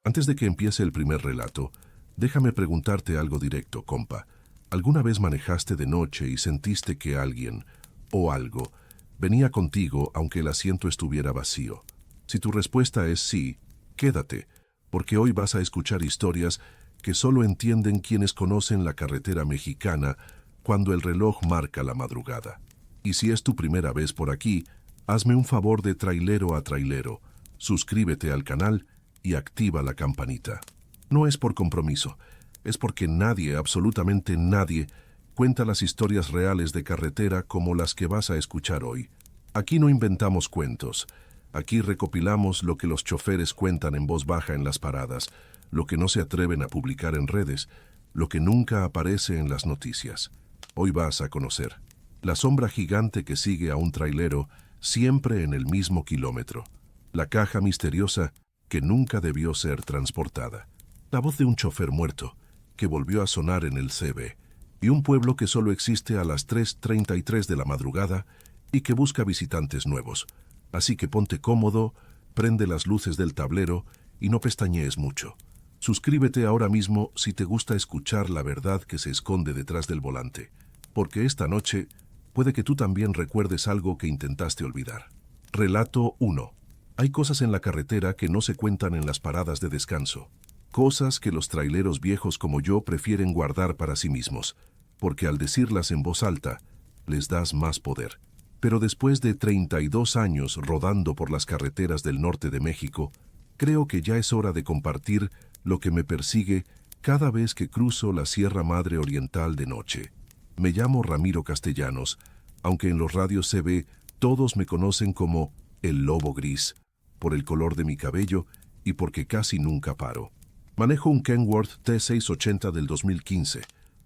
Antes de que empiece el primer relato, déjame preguntarte algo directo, compa. ¿Alguna vez manejaste de noche y sentiste que alguien, o algo, venía contigo aunque el asiento estuviera vacío? Si tu respuesta es sí, quédate, porque hoy vas a escuchar historias que solo entienden quienes conocen la carretera mexicana cuando el reloj marca la madrugada. Y si es tu primera vez por aquí, hazme un favor de trailero a trailero, suscríbete al canal y activa la campanita. No es por compromiso, es porque nadie, absolutamente nadie, cuenta las historias reales de carretera como las que vas a escuchar hoy. Aquí no inventamos cuentos, aquí recopilamos lo que los choferes cuentan en voz baja en las paradas, lo que no se atreven a publicar en redes, lo que nunca aparece en las noticias. Hoy vas a conocer la sombra gigante que sigue a un trailero siempre en el mismo kilómetro, la caja misteriosa que nunca debió ser transportada, la voz de un chofer muerto que volvió a sonar en el CB, y un pueblo que solo existe a las 3:33 de la madrugada y que busca visitantes nuevos. Así que ponte cómodo, prende las luces del tablero y no pestañees mucho. Suscríbete ahora mismo si te gusta escuchar la verdad que se esconde detrás del volante, porque esta noche puede que tú también recuerdes algo que intentaste olvidar. Relato 1. Hay cosas en la carretera que no se cuentan en las paradas de descanso. Cosas que los traileros viejos como yo prefieren guardar para sí mismos, porque al decirlas en voz alta, les das más poder. Pero después de 32 años rodando por las carreteras del norte de México, creo que ya es hora de compartir lo que me persigue cada vez que cruzo la Sierra Madre Oriental de noche. Me llamo Ramiro Castellanos, aunque en los radios CB todos me conocen como el Lobo Gris, por el color de mi cabello y porque casi nunca paro. Manejo un Kenworth T680 del 2015,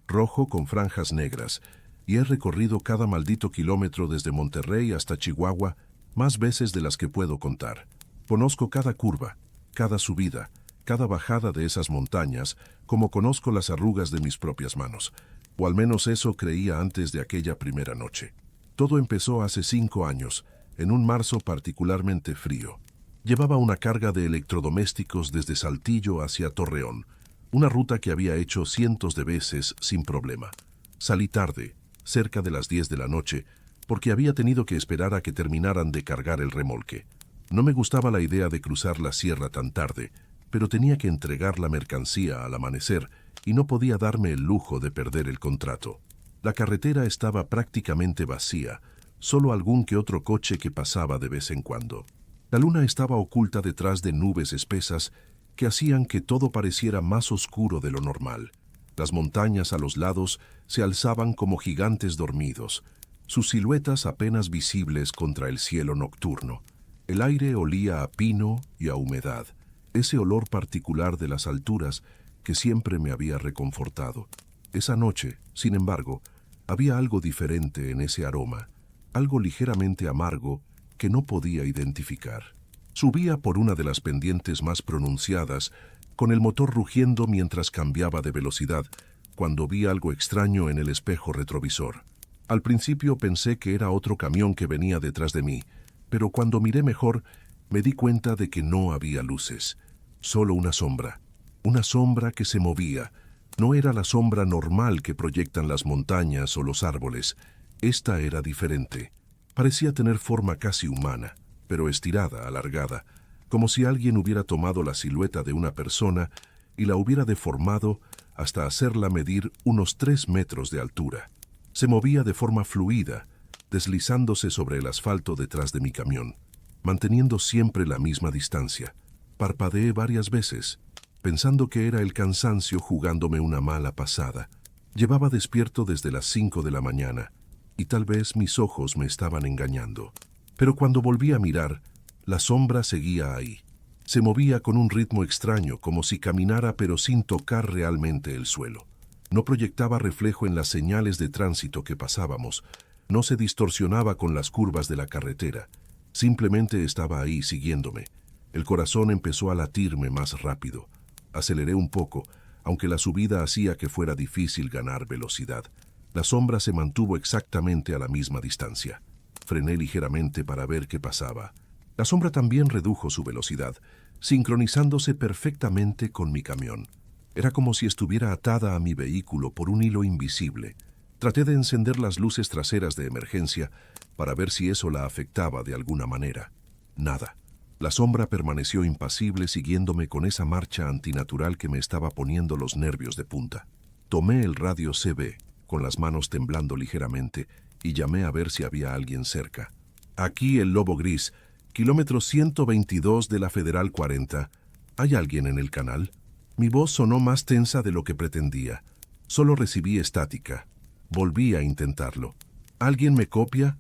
rojo con franjas negras, y he recorrido cada maldito kilómetro desde Monterrey hasta Chihuahua más veces de las que puedo contar. Conozco cada curva, cada subida, cada bajada de esas montañas, como conozco las arrugas de mis propias manos, o al menos eso creía antes de aquella primera noche. Todo empezó hace 5 años, en un marzo particularmente frío. Llevaba una carga de electrodomésticos desde Saltillo hacia Torreón, una ruta que había hecho cientos de veces sin problema. Salí tarde, cerca de las 10 de la noche, porque había tenido que esperar a que terminaran de cargar el remolque. No me gustaba la idea de cruzar la sierra tan tarde, pero tenía que entregar la mercancía al amanecer y no podía darme el lujo de perder el contrato. La carretera estaba prácticamente vacía, solo algún que otro coche que pasaba de vez en cuando. La luna estaba oculta detrás de nubes espesas que hacían que todo pareciera más oscuro de lo normal. Las montañas a los lados se alzaban como gigantes dormidos, sus siluetas apenas visibles contra el cielo nocturno. El aire olía a pino y a humedad, ese olor particular de las alturas que siempre me había reconfortado. Esa noche, sin embargo, había algo diferente en ese aroma, algo ligeramente amargo que no podía identificar. Subía por una de las pendientes más pronunciadas, con el motor rugiendo mientras cambiaba de velocidad, cuando vi algo extraño en el espejo retrovisor. Al principio pensé que era otro camión que venía detrás de mí, pero cuando miré mejor, me di cuenta de que no había luces, solo una sombra que se movía. No era la sombra normal que proyectan las montañas o los árboles, esta era diferente. Parecía tener forma casi humana, pero estirada, alargada, como si alguien hubiera tomado la silueta de una persona y la hubiera deformado hasta hacerla medir unos 3 metros de altura. Se movía de forma fluida, deslizándose sobre el asfalto detrás de mi camión, manteniendo siempre la misma distancia. Parpadeé varias veces, pensando que era el cansancio jugándome una mala pasada. Llevaba despierto desde las 5 de la mañana, y tal vez mis ojos me estaban engañando. Pero cuando volví a mirar, la sombra seguía ahí. Se movía con un ritmo extraño, como si caminara pero sin tocar realmente el suelo. No proyectaba reflejo en las señales de tránsito que pasábamos, no se distorsionaba con las curvas de la carretera. Simplemente estaba ahí siguiéndome. El corazón empezó a latirme más rápido. Aceleré un poco, aunque la subida hacía que fuera difícil ganar velocidad. La sombra se mantuvo exactamente a la misma distancia. Frené ligeramente para ver qué pasaba. La sombra también redujo su velocidad, sincronizándose perfectamente con mi camión. Era como si estuviera atada a mi vehículo por un hilo invisible. Traté de encender las luces traseras de emergencia para ver si eso la afectaba de alguna manera. Nada. La sombra permaneció impasible siguiéndome con esa marcha antinatural que me estaba poniendo los nervios de punta. Tomé el radio CB, con las manos temblando ligeramente, y llamé a ver si había alguien cerca. Aquí el Lobo Gris, kilómetro 122 de la Federal 40. ¿Hay alguien en el canal? Mi voz sonó más tensa de lo que pretendía. Solo recibí estática. Volví a intentarlo. ¿Alguien me copia?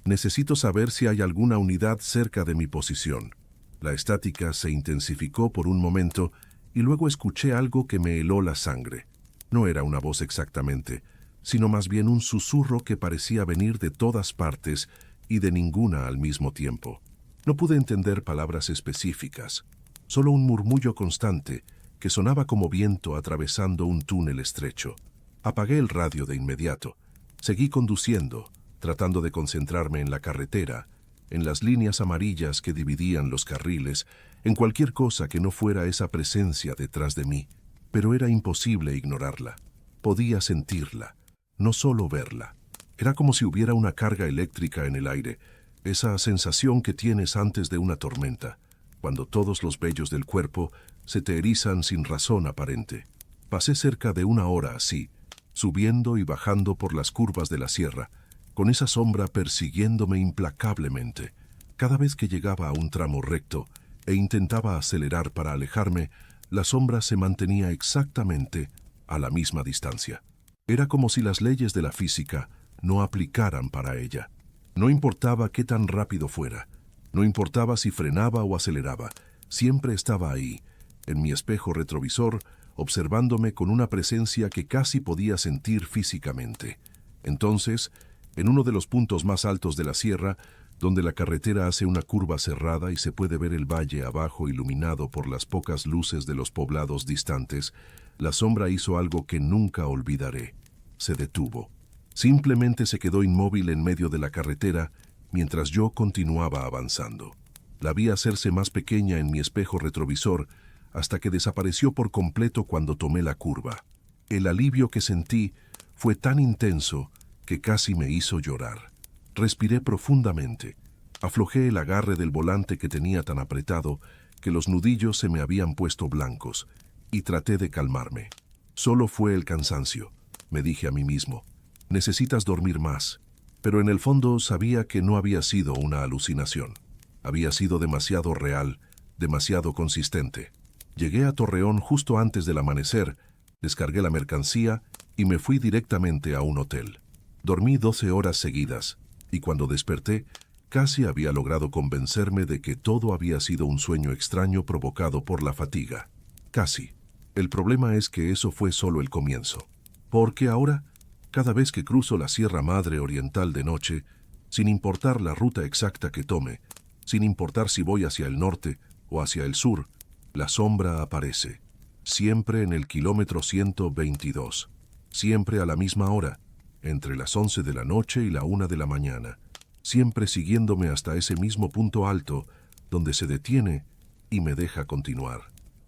Necesito saber si hay alguna unidad cerca de mi posición. La estática se intensificó por un momento y luego escuché algo que me heló la sangre. No era una voz exactamente, sino más bien un susurro que parecía venir de todas partes y de ninguna al mismo tiempo. No pude entender palabras específicas, solo un murmullo constante que sonaba como viento atravesando un túnel estrecho. Apagué el radio de inmediato. Seguí conduciendo, tratando de concentrarme en la carretera, en las líneas amarillas que dividían los carriles, en cualquier cosa que no fuera esa presencia detrás de mí. Pero era imposible ignorarla. Podía sentirla, no solo verla. Era como si hubiera una carga eléctrica en el aire, esa sensación que tienes antes de una tormenta, cuando todos los vellos del cuerpo se te erizan sin razón aparente. Pasé cerca de una hora así, subiendo y bajando por las curvas de la sierra, con esa sombra persiguiéndome implacablemente. Cada vez que llegaba a un tramo recto e intentaba acelerar para alejarme, la sombra se mantenía exactamente a la misma distancia. Era como si las leyes de la física no aplicaran para ella. No importaba qué tan rápido fuera, no importaba si frenaba o aceleraba, siempre estaba ahí, en mi espejo retrovisor, observándome con una presencia que casi podía sentir físicamente. Entonces, en uno de los puntos más altos de la sierra, donde la carretera hace una curva cerrada y se puede ver el valle abajo iluminado por las pocas luces de los poblados distantes, la sombra hizo algo que nunca olvidaré. Se detuvo. Simplemente se quedó inmóvil en medio de la carretera mientras yo continuaba avanzando. La vi hacerse más pequeña en mi espejo retrovisor hasta que desapareció por completo cuando tomé la curva. El alivio que sentí fue tan intenso que casi me hizo llorar. Respiré profundamente. Aflojé el agarre del volante que tenía tan apretado que los nudillos se me habían puesto blancos, y traté de calmarme. Solo fue el cansancio, me dije a mí mismo. Necesitas dormir más. Pero en el fondo sabía que no había sido una alucinación. Había sido demasiado real, demasiado consistente. Llegué a Torreón justo antes del amanecer, descargué la mercancía y me fui directamente a un hotel. Dormí 12 horas seguidas, y cuando desperté, casi había logrado convencerme de que todo había sido un sueño extraño provocado por la fatiga. Casi. El problema es que eso fue solo el comienzo. Porque ahora, cada vez que cruzo la Sierra Madre Oriental de noche, sin importar la ruta exacta que tome, sin importar si voy hacia el norte o hacia el sur, la sombra aparece. Siempre en el kilómetro 122. Siempre a la misma hora, entre las 11 de la noche y la 1 de la mañana, siempre siguiéndome hasta ese mismo punto alto, donde se detiene y me deja continuar.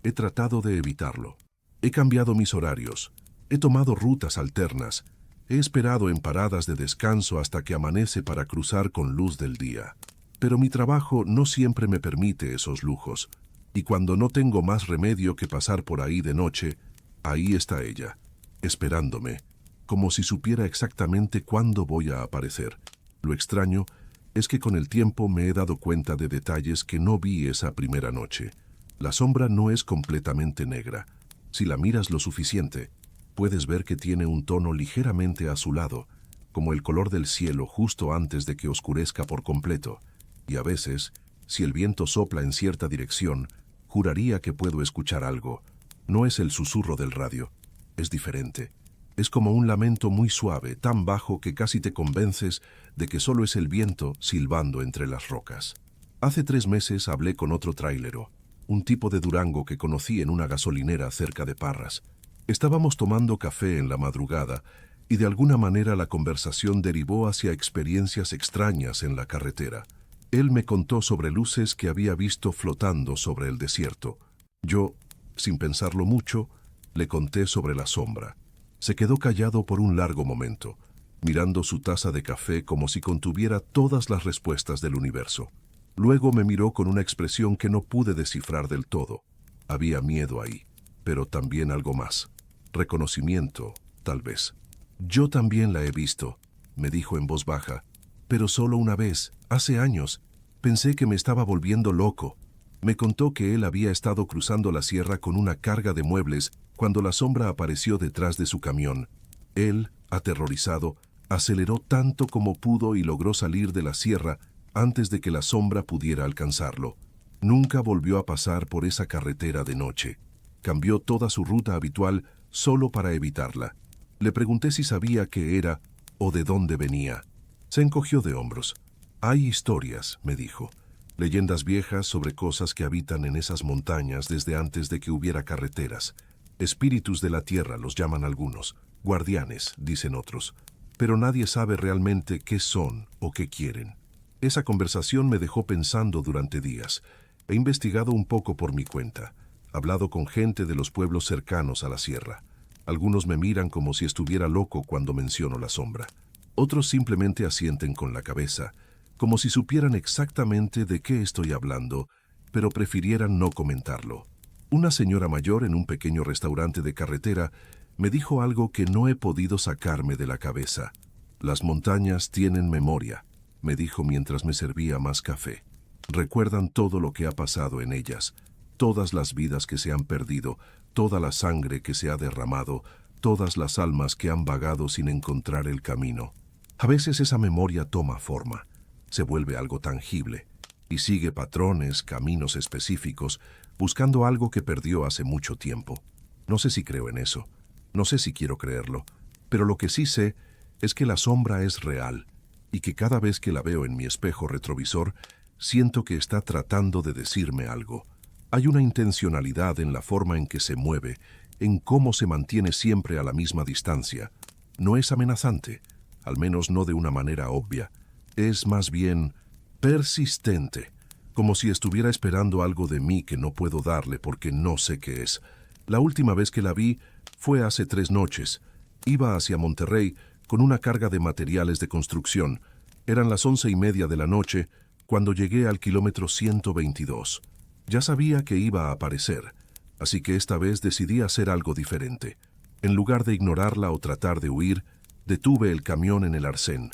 He tratado de evitarlo. He cambiado mis horarios. He tomado rutas alternas. He esperado en paradas de descanso hasta que amanece para cruzar con luz del día. Pero mi trabajo no siempre me permite esos lujos. Y cuando no tengo más remedio que pasar por ahí de noche, ahí está ella, esperándome, como si supiera exactamente cuándo voy a aparecer. Lo extraño es que con el tiempo me he dado cuenta de detalles que no vi esa primera noche. La sombra no es completamente negra. Si la miras lo suficiente, puedes ver que tiene un tono ligeramente azulado, como el color del cielo justo antes de que oscurezca por completo. Y a veces, si el viento sopla en cierta dirección, juraría que puedo escuchar algo. No es el susurro del radio, es diferente. Es como un lamento muy suave, tan bajo que casi te convences de que solo es el viento silbando entre las rocas. Hace 3 meses hablé con otro trailero, un tipo de Durango que conocí en una gasolinera cerca de Parras. Estábamos tomando café en la madrugada y de alguna manera la conversación derivó hacia experiencias extrañas en la carretera. Él me contó sobre luces que había visto flotando sobre el desierto. Yo, sin pensarlo mucho, le conté sobre la sombra. Se quedó callado por un largo momento, mirando su taza de café como si contuviera todas las respuestas del universo. Luego me miró con una expresión que no pude descifrar del todo. Había miedo ahí, pero también algo más. Reconocimiento, tal vez. Yo también la he visto, me dijo en voz baja, pero solo una vez, hace años. Pensé que me estaba volviendo loco. Me contó que él había estado cruzando la sierra con una carga de muebles cuando la sombra apareció detrás de su camión. Él, aterrorizado, aceleró tanto como pudo y logró salir de la sierra antes de que la sombra pudiera alcanzarlo. Nunca volvió a pasar por esa carretera de noche. Cambió toda su ruta habitual solo para evitarla. Le pregunté si sabía qué era o de dónde venía. Se encogió de hombros. Hay historias, me dijo, leyendas viejas sobre cosas que habitan en esas montañas desde antes de que hubiera carreteras. Espíritus de la tierra los llaman algunos, guardianes, dicen otros, pero nadie sabe realmente qué son o qué quieren. Esa conversación me dejó pensando durante días. He investigado un poco por mi cuenta, hablado con gente de los pueblos cercanos a la sierra. Algunos me miran como si estuviera loco cuando menciono la sombra. Otros simplemente asienten con la cabeza, como si supieran exactamente de qué estoy hablando, pero prefirieran no comentarlo. Una señora mayor en un pequeño restaurante de carretera me dijo algo que no he podido sacarme de la cabeza. Las montañas tienen memoria, me dijo mientras me servía más café. Recuerdan todo lo que ha pasado en ellas, todas las vidas que se han perdido, toda la sangre que se ha derramado, todas las almas que han vagado sin encontrar el camino. A veces esa memoria toma forma, se vuelve algo tangible, y sigue patrones, caminos específicos, buscando algo que perdió hace mucho tiempo. No sé si creo en eso, no sé si quiero creerlo, pero lo que sí sé es que la sombra es real, y que cada vez que la veo en mi espejo retrovisor, siento que está tratando de decirme algo. Hay una intencionalidad en la forma en que se mueve, en cómo se mantiene siempre a la misma distancia. No es amenazante, al menos no de una manera obvia. Es más bien persistente, como si estuviera esperando algo de mí que no puedo darle porque no sé qué es. La última vez que la vi fue hace 3 noches. Iba hacia Monterrey con una carga de materiales de construcción. Eran las 11:30 de la noche cuando llegué al kilómetro 122. Ya sabía que iba a aparecer, así que esta vez decidí hacer algo diferente. En lugar de ignorarla o tratar de huir, detuve el camión en el arcén.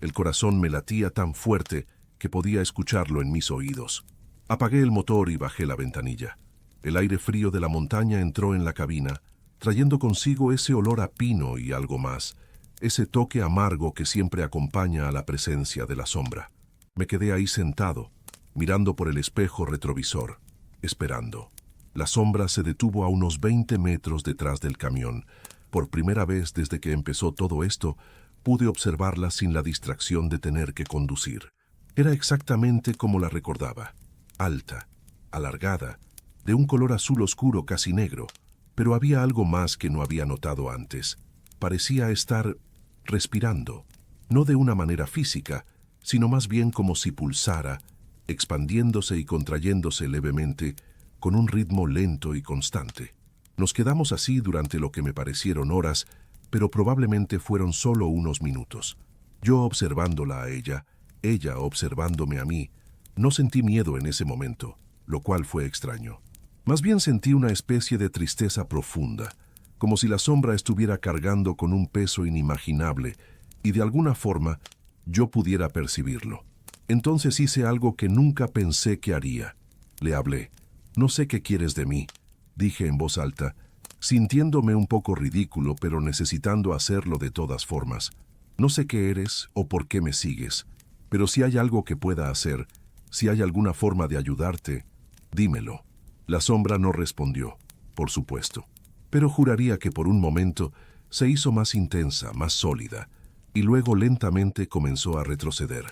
El corazón me latía tan fuerte que podía escucharlo en mis oídos. Apagué el motor y bajé la ventanilla. El aire frío de la montaña entró en la cabina, trayendo consigo ese olor a pino y algo más, ese toque amargo que siempre acompaña a la presencia de la sombra. Me quedé ahí sentado, mirando por el espejo retrovisor, esperando. La sombra se detuvo a unos 20 metros detrás del camión. Por primera vez desde que empezó todo esto, pude observarla sin la distracción de tener que conducir. Era exactamente como la recordaba, alta, alargada, de un color azul oscuro casi negro, pero había algo más que no había notado antes. Parecía estar respirando, no de una manera física, sino más bien como si pulsara, expandiéndose y contrayéndose levemente, con un ritmo lento y constante. Nos quedamos así durante lo que me parecieron horas, pero probablemente fueron solo unos minutos. Yo observándola a ella observándome a mí. No sentí miedo en ese momento, lo cual fue extraño. Más bien sentí una especie de tristeza profunda, como si la sombra estuviera cargando con un peso inimaginable, y de alguna forma yo pudiera percibirlo. Entonces hice algo que nunca pensé que haría. Le hablé. «No sé qué quieres de mí», dije en voz alta, sintiéndome un poco ridículo, pero necesitando hacerlo de todas formas. «No sé qué eres o por qué me sigues, pero si hay algo que pueda hacer, si hay alguna forma de ayudarte, dímelo». La sombra no respondió, por supuesto, pero juraría que por un momento se hizo más intensa, más sólida, y luego lentamente comenzó a retroceder.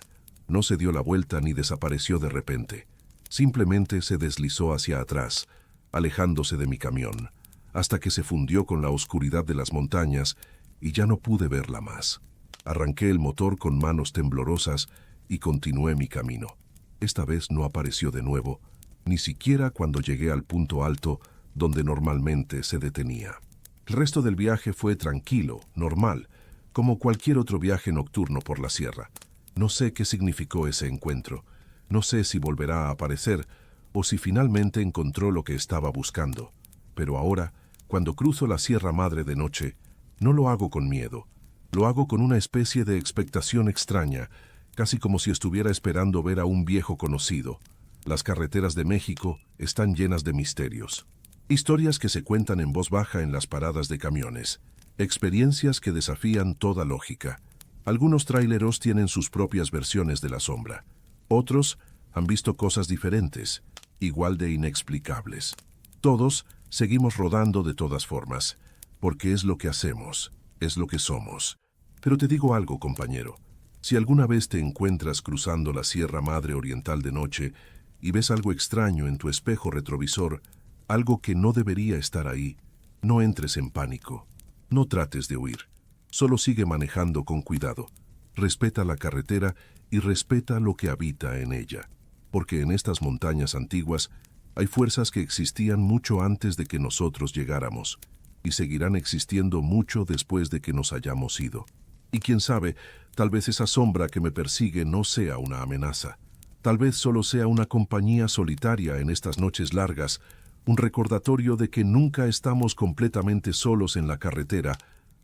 No se dio la vuelta ni desapareció de repente. Simplemente se deslizó hacia atrás, alejándose de mi camión, hasta que se fundió con la oscuridad de las montañas y ya no pude verla más. Arranqué el motor con manos temblorosas y continué mi camino. Esta vez no apareció de nuevo, ni siquiera cuando llegué al punto alto donde normalmente se detenía. El resto del viaje fue tranquilo, normal, como cualquier otro viaje nocturno por la sierra. No sé qué significó ese encuentro. No sé si volverá a aparecer o si finalmente encontró lo que estaba buscando. Pero ahora, cuando cruzo la Sierra Madre de noche, no lo hago con miedo. Lo hago con una especie de expectación extraña, casi como si estuviera esperando ver a un viejo conocido. Las carreteras de México están llenas de misterios. Historias que se cuentan en voz baja en las paradas de camiones. Experiencias que desafían toda lógica. Algunos tráileros tienen sus propias versiones de la sombra. Otros han visto cosas diferentes, igual de inexplicables. Todos seguimos rodando de todas formas, porque es lo que hacemos, es lo que somos. Pero te digo algo, compañero. Si alguna vez te encuentras cruzando la Sierra Madre Oriental de noche y ves algo extraño en tu espejo retrovisor, algo que no debería estar ahí, no entres en pánico. No trates de huir. Solo sigue manejando con cuidado. Respeta la carretera y respeta lo que habita en ella. Porque en estas montañas antiguas hay fuerzas que existían mucho antes de que nosotros llegáramos y seguirán existiendo mucho después de que nos hayamos ido. Y quién sabe, tal vez esa sombra que me persigue no sea una amenaza. Tal vez solo sea una compañía solitaria en estas noches largas, un recordatorio de que nunca estamos completamente solos en la carretera,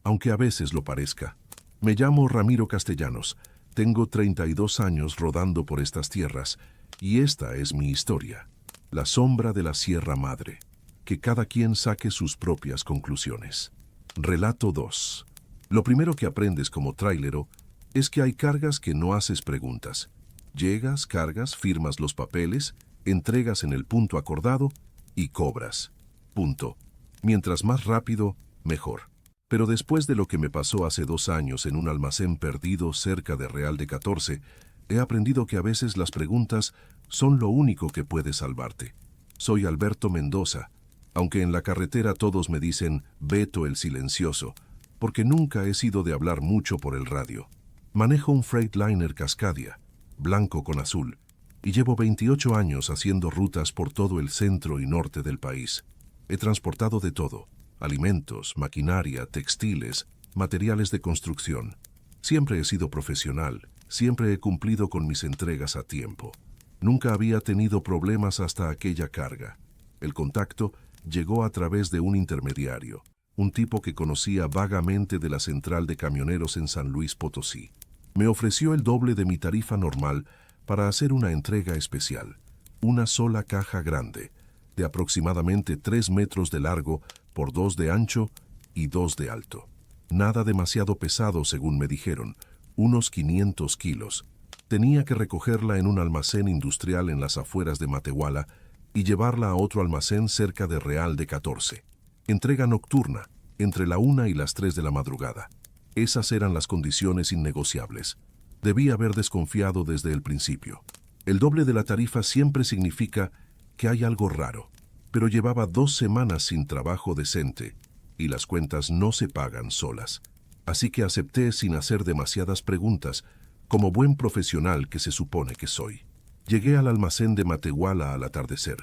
aunque a veces lo parezca. Me llamo Ramiro Castellanos, tengo 32 años rodando por estas tierras, y esta es mi historia, la sombra de la Sierra Madre. Que cada quien saque sus propias conclusiones. Relato 2. Lo primero que aprendes como tráilero es que hay cargas que no haces preguntas. Llegas, cargas, firmas los papeles, entregas en el punto acordado y cobras. Punto. Mientras más rápido, mejor. Pero después de lo que me pasó hace 2 años en un almacén perdido cerca de Real de 14, he aprendido que a veces las preguntas son lo único que puede salvarte. Soy Alberto Mendoza, aunque en la carretera todos me dicen Beto el Silencioso, porque nunca he sido de hablar mucho por el radio. Manejo un Freightliner Cascadia, blanco con azul, y llevo 28 años haciendo rutas por todo el centro y norte del país. He transportado de todo: alimentos, maquinaria, textiles, materiales de construcción. Siempre he sido profesional, siempre he cumplido con mis entregas a tiempo. Nunca había tenido problemas hasta aquella carga. El contacto llegó a través de un intermediario, un tipo que conocía vagamente de la central de camioneros en San Luis Potosí. Me ofreció el doble de mi tarifa normal para hacer una entrega especial, una sola caja grande, de aproximadamente 3 metros de largo por 2 de ancho y 2 de alto. Nada demasiado pesado, según me dijeron, unos 500 kilos. Tenía que recogerla en un almacén industrial en las afueras de Matehuala y llevarla a otro almacén cerca de Real de 14. Entrega nocturna, entre la 1 y las 3 de la madrugada. Esas eran las condiciones innegociables. Debí haber desconfiado desde el principio. El doble de la tarifa siempre significa que hay algo raro, pero llevaba 2 semanas sin trabajo decente y las cuentas no se pagan solas. Así que acepté sin hacer demasiadas preguntas, como buen profesional que se supone que soy. Llegué al almacén de Matehuala al atardecer.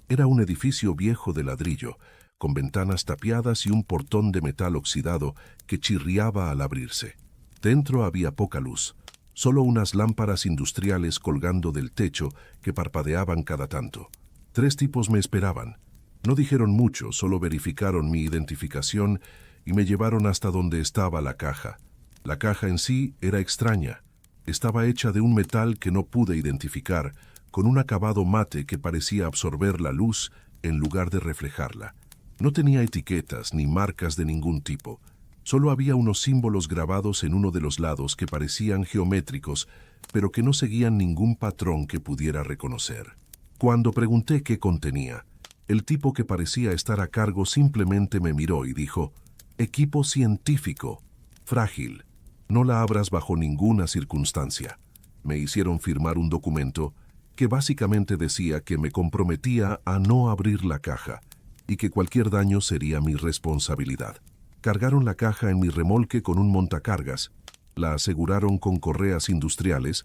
Era un edificio viejo de ladrillo, con ventanas tapiadas y un portón de metal oxidado que chirriaba al abrirse. Dentro había poca luz, solo unas lámparas industriales colgando del techo que parpadeaban cada tanto. 3 tipos me esperaban. No dijeron mucho, solo verificaron mi identificación y me llevaron hasta donde estaba la caja. La caja en sí era extraña. Estaba hecha de un metal que no pude identificar, con un acabado mate que parecía absorber la luz en lugar de reflejarla. No tenía etiquetas ni marcas de ningún tipo. Solo había unos símbolos grabados en uno de los lados que parecían geométricos, pero que no seguían ningún patrón que pudiera reconocer. Cuando pregunté qué contenía, el tipo que parecía estar a cargo simplemente me miró y dijo: «Equipo científico, frágil. No la abras bajo ninguna circunstancia». Me hicieron firmar un documento que básicamente decía que me comprometía a no abrir la caja y que cualquier daño sería mi responsabilidad. Cargaron la caja en mi remolque con un montacargas, la aseguraron con correas industriales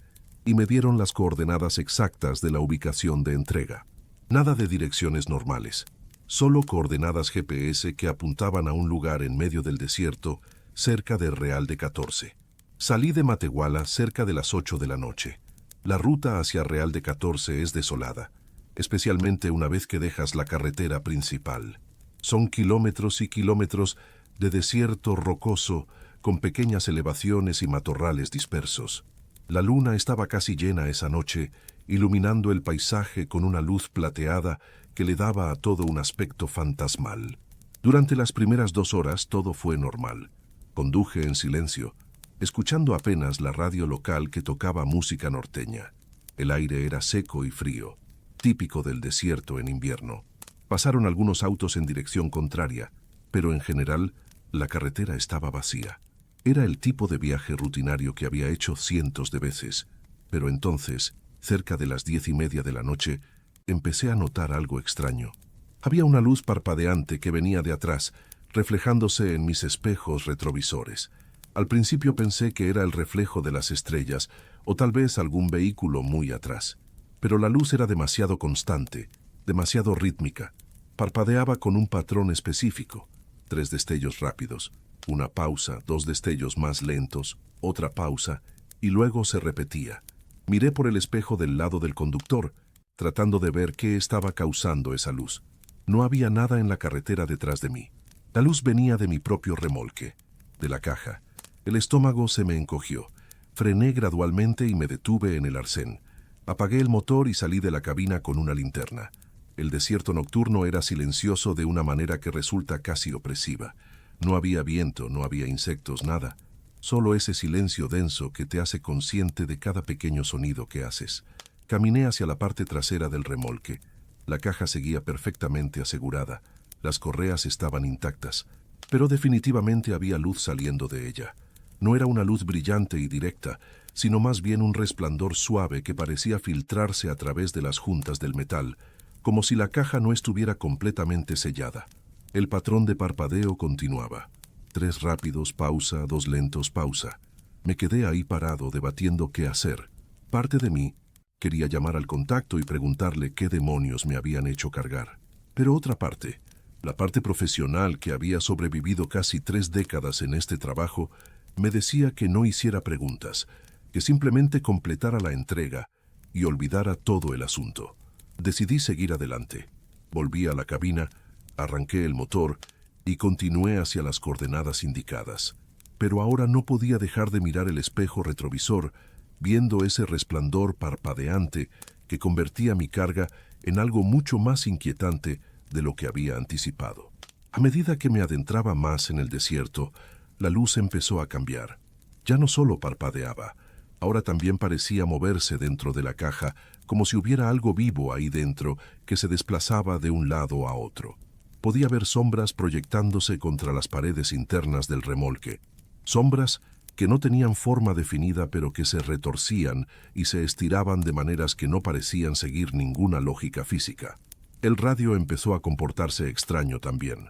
y me dieron las coordenadas exactas de la ubicación de entrega. Nada de direcciones normales, solo coordenadas GPS que apuntaban a un lugar en medio del desierto, cerca de Real de 14. Salí de Matehuala cerca de las 8 de la noche. La ruta hacia Real de 14 es desolada, especialmente una vez que dejas la carretera principal. Son kilómetros y kilómetros de desierto rocoso con pequeñas elevaciones y matorrales dispersos. La luna estaba casi llena esa noche, iluminando el paisaje con una luz plateada que le daba a todo un aspecto fantasmal. Durante las primeras 2 horas todo fue normal. Conduje en silencio, escuchando apenas la radio local que tocaba música norteña. El aire era seco y frío, típico del desierto en invierno. Pasaron algunos autos en dirección contraria, pero en general la carretera estaba vacía. Era el tipo de viaje rutinario que había hecho cientos de veces, pero entonces, cerca de las 10:30 de la noche, empecé a notar algo extraño. Había una luz parpadeante que venía de atrás, reflejándose en mis espejos retrovisores. Al principio pensé que era el reflejo de las estrellas o tal vez algún vehículo muy atrás. Pero la luz era demasiado constante, demasiado rítmica. Parpadeaba con un patrón específico. 3 destellos rápidos, una pausa, 2 destellos más lentos, otra pausa, y luego se repetía. Miré por el espejo del lado del conductor, tratando de ver qué estaba causando esa luz. No había nada en la carretera detrás de mí. La luz venía de mi propio remolque, de la caja. El estómago se me encogió. Frené gradualmente y me detuve en el arcén. Apagué el motor y salí de la cabina con una linterna. El desierto nocturno era silencioso de una manera que resulta casi opresiva. No había viento, no había insectos, nada. Solo ese silencio denso que te hace consciente de cada pequeño sonido que haces. Caminé hacia la parte trasera del remolque. La caja seguía perfectamente asegurada. Las correas estaban intactas, pero definitivamente había luz saliendo de ella. No era una luz brillante y directa, sino más bien un resplandor suave que parecía filtrarse a través de las juntas del metal, como si la caja no estuviera completamente sellada. El patrón de parpadeo continuaba. 3 rápidos, pausa, 2 lentos, pausa. Me quedé ahí parado, debatiendo qué hacer. Parte de mí quería llamar al contacto y preguntarle qué demonios me habían hecho cargar. Pero otra parte, la parte profesional que había sobrevivido casi 3 décadas en este trabajo, me decía que no hiciera preguntas, que simplemente completara la entrega y olvidara todo el asunto. Decidí seguir adelante. Volví a la cabina, arranqué el motor y continué hacia las coordenadas indicadas. Pero ahora no podía dejar de mirar el espejo retrovisor, viendo ese resplandor parpadeante que convertía mi carga en algo mucho más inquietante de lo que había anticipado. A medida que me adentraba más en el desierto, la luz empezó a cambiar. Ya no solo parpadeaba, ahora también parecía moverse dentro de la caja, como si hubiera algo vivo ahí dentro que se desplazaba de un lado a otro. Podía ver sombras proyectándose contra las paredes internas del remolque. Sombras que no tenían forma definida pero que se retorcían y se estiraban de maneras que no parecían seguir ninguna lógica física. El radio empezó a comportarse extraño también.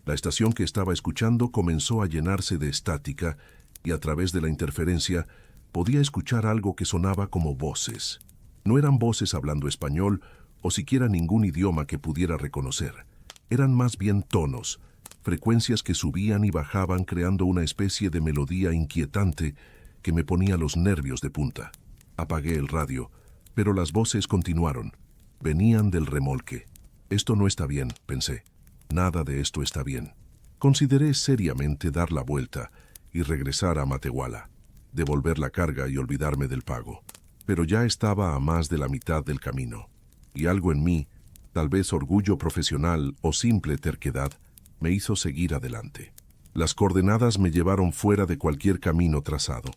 La estación que estaba escuchando comenzó a llenarse de estática y a través de la interferencia podía escuchar algo que sonaba como voces. No eran voces hablando español o siquiera ningún idioma que pudiera reconocer. Eran más bien tonos, frecuencias que subían y bajaban creando una especie de melodía inquietante que me ponía los nervios de punta. Apagué el radio, pero las voces continuaron. Venían del remolque. Esto no está bien, pensé. Nada de esto está bien. Consideré seriamente dar la vuelta y regresar a Matehuala, devolver la carga y olvidarme del pago. Pero ya estaba a más de la mitad del camino, y algo en mí, tal vez orgullo profesional o simple terquedad, me hizo seguir adelante. Las coordenadas me llevaron fuera de cualquier camino trazado.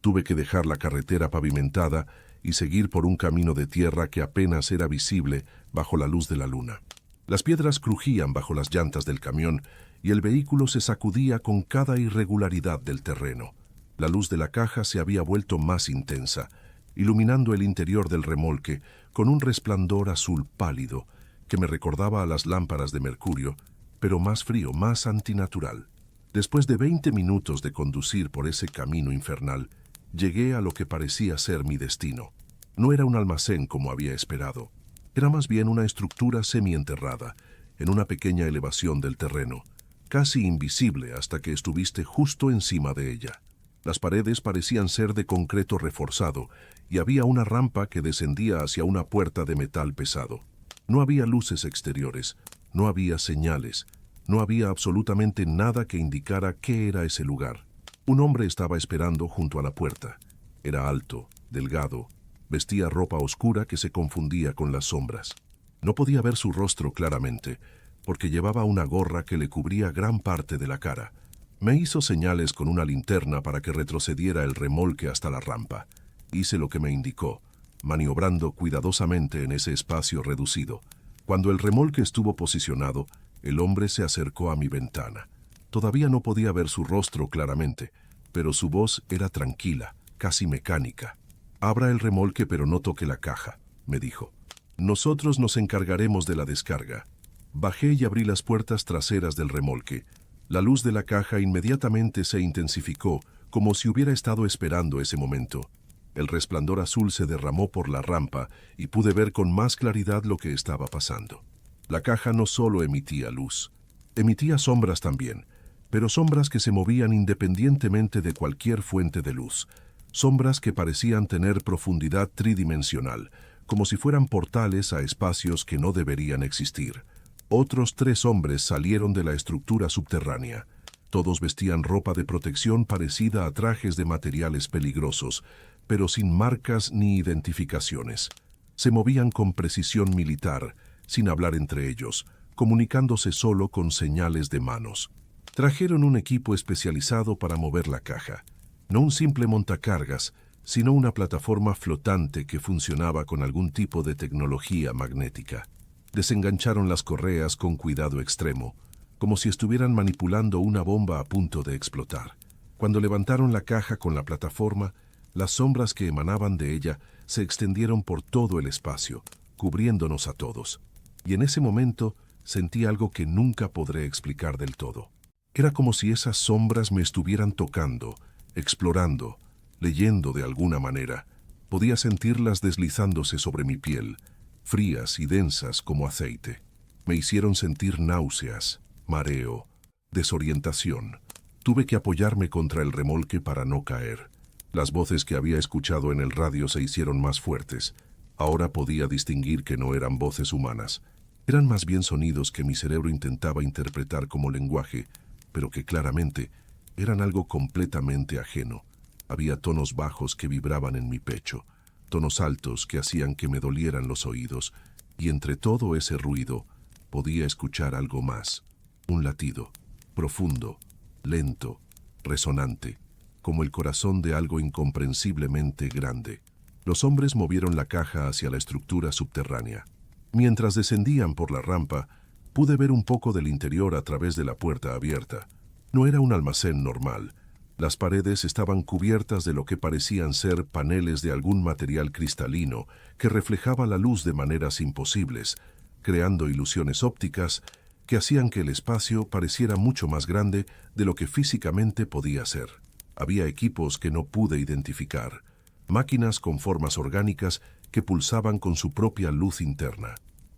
Tuve que dejar la carretera pavimentada y seguir por un camino de tierra que apenas era visible bajo la luz de la luna. Las piedras crujían bajo las llantas del camión y el vehículo se sacudía con cada irregularidad del terreno. La luz de la caja se había vuelto más intensa, iluminando el interior del remolque con un resplandor azul pálido que me recordaba a las lámparas de mercurio, pero más frío, más antinatural. Después de 20 minutos de conducir por ese camino infernal, llegué a lo que parecía ser mi destino. No era un almacén como había esperado. Era más bien una estructura semienterrada, en una pequeña elevación del terreno, casi invisible hasta que estuviste justo encima de ella. Las paredes parecían ser de concreto reforzado y había una rampa que descendía hacia una puerta de metal pesado. No había luces exteriores, no había señales, no había absolutamente nada que indicara qué era ese lugar. Un hombre estaba esperando junto a la puerta. Era alto, delgado, vestía ropa oscura que se confundía con las sombras. No podía ver su rostro claramente, porque llevaba una gorra que le cubría gran parte de la cara. Me hizo señales con una linterna para que retrocediera el remolque hasta la rampa. Hice lo que me indicó, maniobrando cuidadosamente en ese espacio reducido. Cuando el remolque estuvo posicionado, el hombre se acercó a mi ventana. Todavía no podía ver su rostro claramente, pero su voz era tranquila, casi mecánica. «Abra el remolque pero no toque la caja», me dijo. «Nosotros nos encargaremos de la descarga». Bajé y abrí las puertas traseras del remolque. La luz de la caja inmediatamente se intensificó, como si hubiera estado esperando ese momento. El resplandor azul se derramó por la rampa y pude ver con más claridad lo que estaba pasando. La caja no solo emitía luz, emitía sombras también, pero sombras que se movían independientemente de cualquier fuente de luz. Sombras que parecían tener profundidad tridimensional, como si fueran portales a espacios que no deberían existir. Otros 3 hombres salieron de la estructura subterránea. Todos vestían ropa de protección parecida a trajes de materiales peligrosos, pero sin marcas ni identificaciones. Se movían con precisión militar, sin hablar entre ellos, comunicándose solo con señales de manos. Trajeron un equipo especializado para mover la caja. No un simple montacargas, sino una plataforma flotante que funcionaba con algún tipo de tecnología magnética. Desengancharon las correas con cuidado extremo, como si estuvieran manipulando una bomba a punto de explotar. Cuando levantaron la caja con la plataforma, las sombras que emanaban de ella se extendieron por todo el espacio, cubriéndonos a todos. Y en ese momento sentí algo que nunca podré explicar del todo. Era como si esas sombras me estuvieran tocando, explorando, leyendo de alguna manera. Podía sentirlas deslizándose sobre mi piel, frías y densas como aceite. Me hicieron sentir náuseas, mareo, desorientación. Tuve que apoyarme contra el remolque para no caer. Las voces que había escuchado en el radio se hicieron más fuertes. Ahora podía distinguir que no eran voces humanas. Eran más bien sonidos que mi cerebro intentaba interpretar como lenguaje, pero que claramente eran algo completamente ajeno. Había tonos bajos que vibraban en mi pecho, tonos altos que hacían que me dolieran los oídos, y entre todo ese ruido podía escuchar algo más, un latido, profundo, lento, resonante, como el corazón de algo incomprensiblemente grande. Los hombres movieron la caja hacia la estructura subterránea. Mientras descendían por la rampa, pude ver un poco del interior a través de la puerta abierta. No era un almacén normal. Las paredes estaban cubiertas de lo que parecían ser paneles de algún material cristalino que reflejaba la luz de maneras imposibles, creando ilusiones ópticas que hacían que el espacio pareciera mucho más grande de lo que físicamente podía ser. Había equipos que no pude identificar, máquinas con formas orgánicas que pulsaban con su propia luz interna.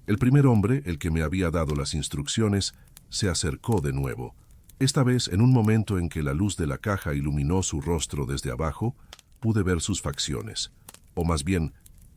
El primer hombre, el que me había dado las instrucciones, se acercó de nuevo. Esta vez, en un momento en que la luz de la caja iluminó su rostro desde abajo, pude ver sus facciones. O más bien,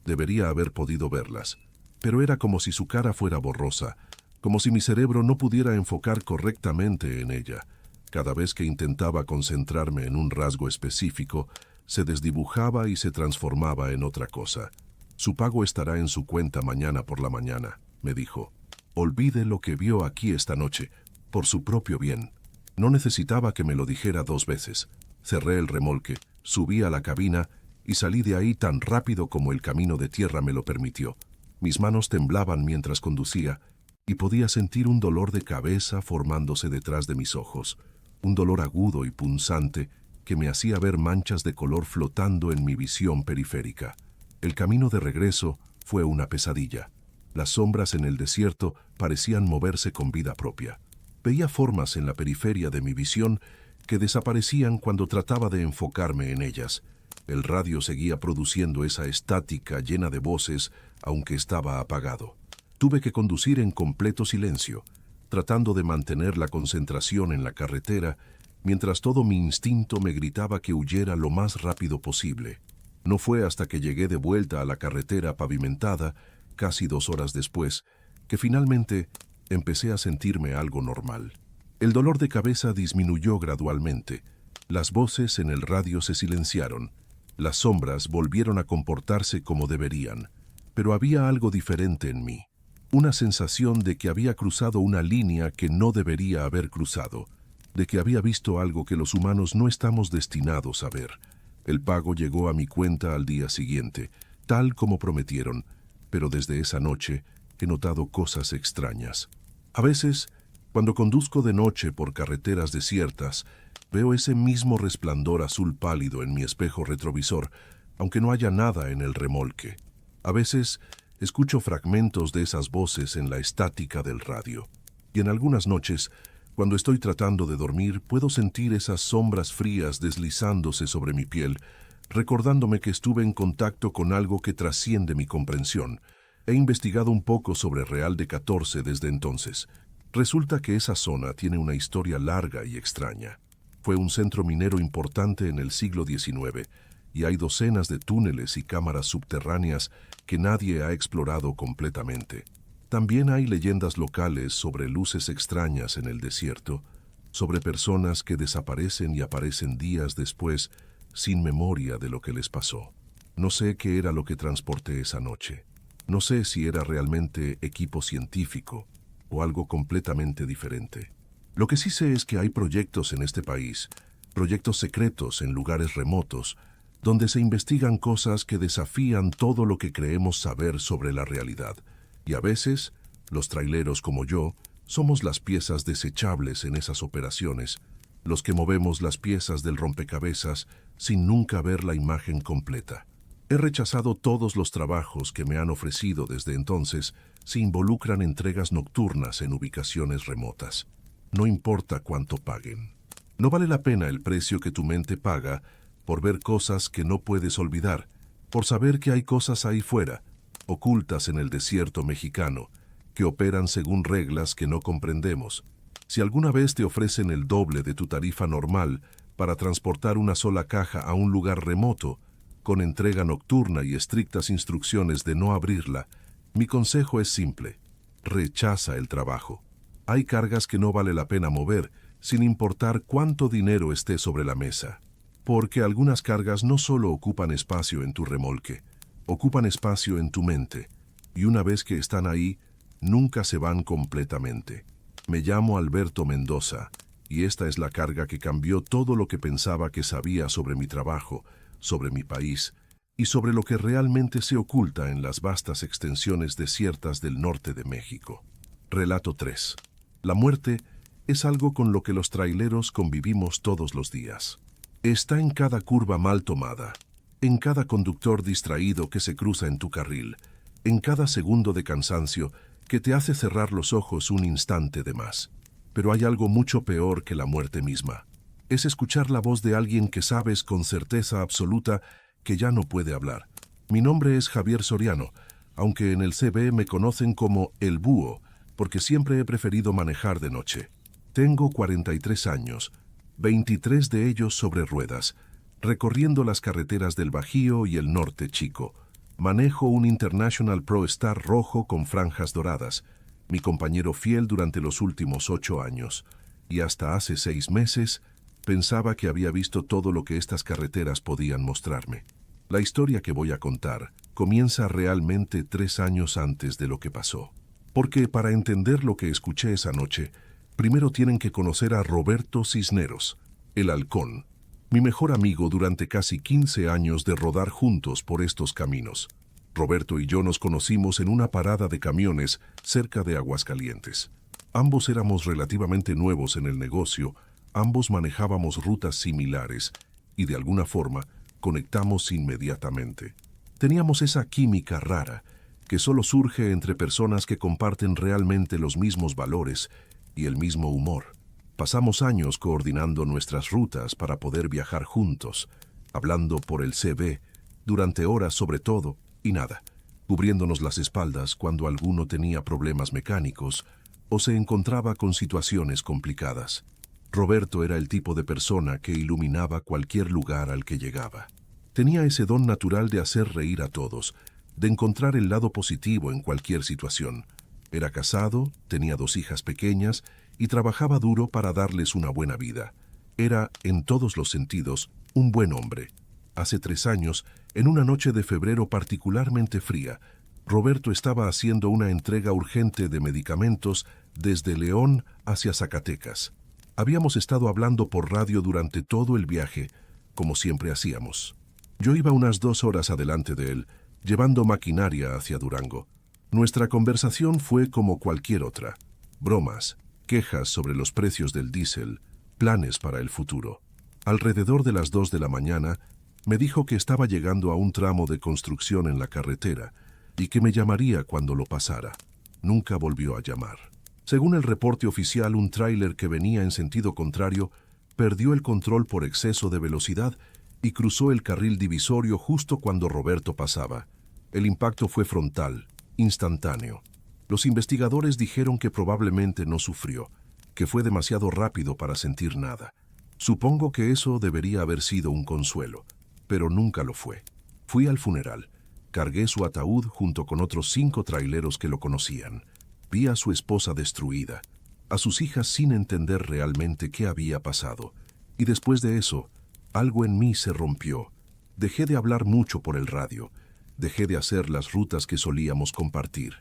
debería haber podido verlas. Pero era como si su cara fuera borrosa, como si mi cerebro no pudiera enfocar correctamente en ella. Cada vez que intentaba concentrarme en un rasgo específico, se desdibujaba y se transformaba en otra cosa. «Su pago estará en su cuenta mañana por la mañana», me dijo. «Olvide lo que vio aquí esta noche, por su propio bien». No necesitaba que me lo dijera 2 veces. Cerré el remolque, subí a la cabina y salí de ahí tan rápido como el camino de tierra me lo permitió. Mis manos temblaban mientras conducía y podía sentir un dolor de cabeza formándose detrás de mis ojos, un dolor agudo y punzante que me hacía ver manchas de color flotando en mi visión periférica. El camino de regreso fue una pesadilla. Las sombras en el desierto parecían moverse con vida propia. Veía formas en la periferia de mi visión que desaparecían cuando trataba de enfocarme en ellas, El radio seguía produciendo esa estática llena de voces, aunque estaba apagado. Tuve que conducir en completo silencio, tratando de mantener la concentración en la carretera, mientras todo mi instinto me gritaba que huyera lo más rápido posible. No fue hasta que llegué de vuelta a la carretera pavimentada, casi 2 horas después, que finalmente empecé a sentirme algo normal. El dolor de cabeza disminuyó gradualmente. Las voces en el radio se silenciaron. Las sombras volvieron a comportarse como deberían. Pero había algo diferente en mí. Una sensación de que había cruzado una línea que no debería haber cruzado, de que había visto algo que los humanos no estamos destinados a ver. El pago llegó a mi cuenta al día siguiente, tal como prometieron, pero desde esa noche he notado cosas extrañas. A veces, cuando conduzco de noche por carreteras desiertas, veo ese mismo resplandor azul pálido en mi espejo retrovisor, aunque no haya nada en el remolque. A veces, escucho fragmentos de esas voces en la estática del radio. Y en algunas noches, cuando estoy tratando de dormir, puedo sentir esas sombras frías deslizándose sobre mi piel, recordándome que estuve en contacto con algo que trasciende mi comprensión. He investigado un poco sobre Real de 14 desde entonces. Resulta que esa zona tiene una historia larga y extraña. Fue un centro minero importante en el siglo XIX, y hay docenas de túneles y cámaras subterráneas que nadie ha explorado completamente. También hay leyendas locales sobre luces extrañas en el desierto, sobre personas que desaparecen y aparecen días después sin memoria de lo que les pasó. No sé qué era lo que transporté esa noche. No sé si era realmente equipo científico o algo completamente diferente. Lo que sí sé es que hay proyectos en este país, proyectos secretos en lugares remotos, donde se investigan cosas que desafían todo lo que creemos saber sobre la realidad. Y a veces, los traileros como yo, somos las piezas desechables en esas operaciones, los que movemos las piezas del rompecabezas sin nunca ver la imagen completa. He rechazado todos los trabajos que me han ofrecido desde entonces si involucran entregas nocturnas en ubicaciones remotas. No importa cuánto paguen. No vale la pena el precio que tu mente paga por ver cosas que no puedes olvidar, por saber que hay cosas ahí fuera, ocultas en el desierto mexicano, que operan según reglas que no comprendemos. Si alguna vez te ofrecen el doble de tu tarifa normal para transportar una sola caja a un lugar remoto, con entrega nocturna y estrictas instrucciones de no abrirla, mi consejo es simple: rechaza el trabajo. Hay cargas que no vale la pena mover, sin importar cuánto dinero esté sobre la mesa. Porque algunas cargas no solo ocupan espacio en tu remolque, ocupan espacio en tu mente, y una vez que están ahí, nunca se van completamente. Me llamo Alberto Mendoza, y esta es la carga que cambió todo lo que pensaba que sabía sobre mi trabajo, sobre mi país, y sobre lo que realmente se oculta en las vastas extensiones desiertas del norte de México. Relato 3. La muerte es algo con lo que los traileros convivimos todos los días. Está en cada curva mal tomada, en cada conductor distraído que se cruza en tu carril, en cada segundo de cansancio que te hace cerrar los ojos un instante de más. Pero hay algo mucho peor que la muerte misma. Es escuchar la voz de alguien que sabes con certeza absoluta que ya no puede hablar. Mi nombre es Javier Soriano, aunque en el CB me conocen como El Búho, porque siempre he preferido manejar de noche. Tengo 43 años, 23 de ellos sobre ruedas, recorriendo las carreteras del Bajío y el Norte Chico. Manejo un International Pro Star rojo con franjas doradas, mi compañero fiel durante los últimos 8 años, y hasta hace 6 meses pensaba que había visto todo lo que estas carreteras podían mostrarme. La historia que voy a contar comienza realmente 3 años antes de lo que pasó. Porque para entender lo que escuché esa noche, primero tienen que conocer a Roberto Cisneros, el halcón, mi mejor amigo durante casi 15 años de rodar juntos por estos caminos. Roberto y yo nos conocimos en una parada de camiones cerca de Aguascalientes. Ambos éramos relativamente nuevos en el negocio, ambos manejábamos rutas similares y de alguna forma conectamos inmediatamente. Teníamos esa química rara que solo surge entre personas que comparten realmente los mismos valores y el mismo humor. Pasamos años coordinando nuestras rutas para poder viajar juntos, hablando por el CB, durante horas sobre todo, y nada, cubriéndonos las espaldas cuando alguno tenía problemas mecánicos o se encontraba con situaciones complicadas. Roberto era el tipo de persona que iluminaba cualquier lugar al que llegaba. Tenía ese don natural de hacer reír a todos, de encontrar el lado positivo en cualquier situación. Era casado, tenía 2 hijas pequeñas y trabajaba duro para darles una buena vida. Era, en todos los sentidos, un buen hombre. Hace 3 años, en una noche de febrero particularmente fría, Roberto estaba haciendo una entrega urgente de medicamentos desde León hacia Zacatecas. Habíamos estado hablando por radio durante todo el viaje, como siempre hacíamos. Yo iba unas 2 horas adelante de él, llevando maquinaria hacia Durango. Nuestra conversación fue como cualquier otra. Bromas, quejas sobre los precios del diésel, planes para el futuro. Alrededor de las 2 de la mañana, me dijo que estaba llegando a un tramo de construcción en la carretera y que me llamaría cuando lo pasara. Nunca volvió a llamar. Según el reporte oficial, un tráiler que venía en sentido contrario perdió el control por exceso de velocidad y cruzó el carril divisorio justo cuando Roberto pasaba. El impacto fue frontal, instantáneo. Los investigadores dijeron que probablemente no sufrió, que fue demasiado rápido para sentir nada. Supongo que eso debería haber sido un consuelo, pero nunca lo fue. Fui al funeral. Cargué su ataúd junto con otros 5 traileros que lo conocían. Vi a su esposa destruida, a sus hijas sin entender realmente qué había pasado. Y después de eso, algo en mí se rompió. Dejé de hablar mucho por el radio. Dejé de hacer las rutas que solíamos compartir.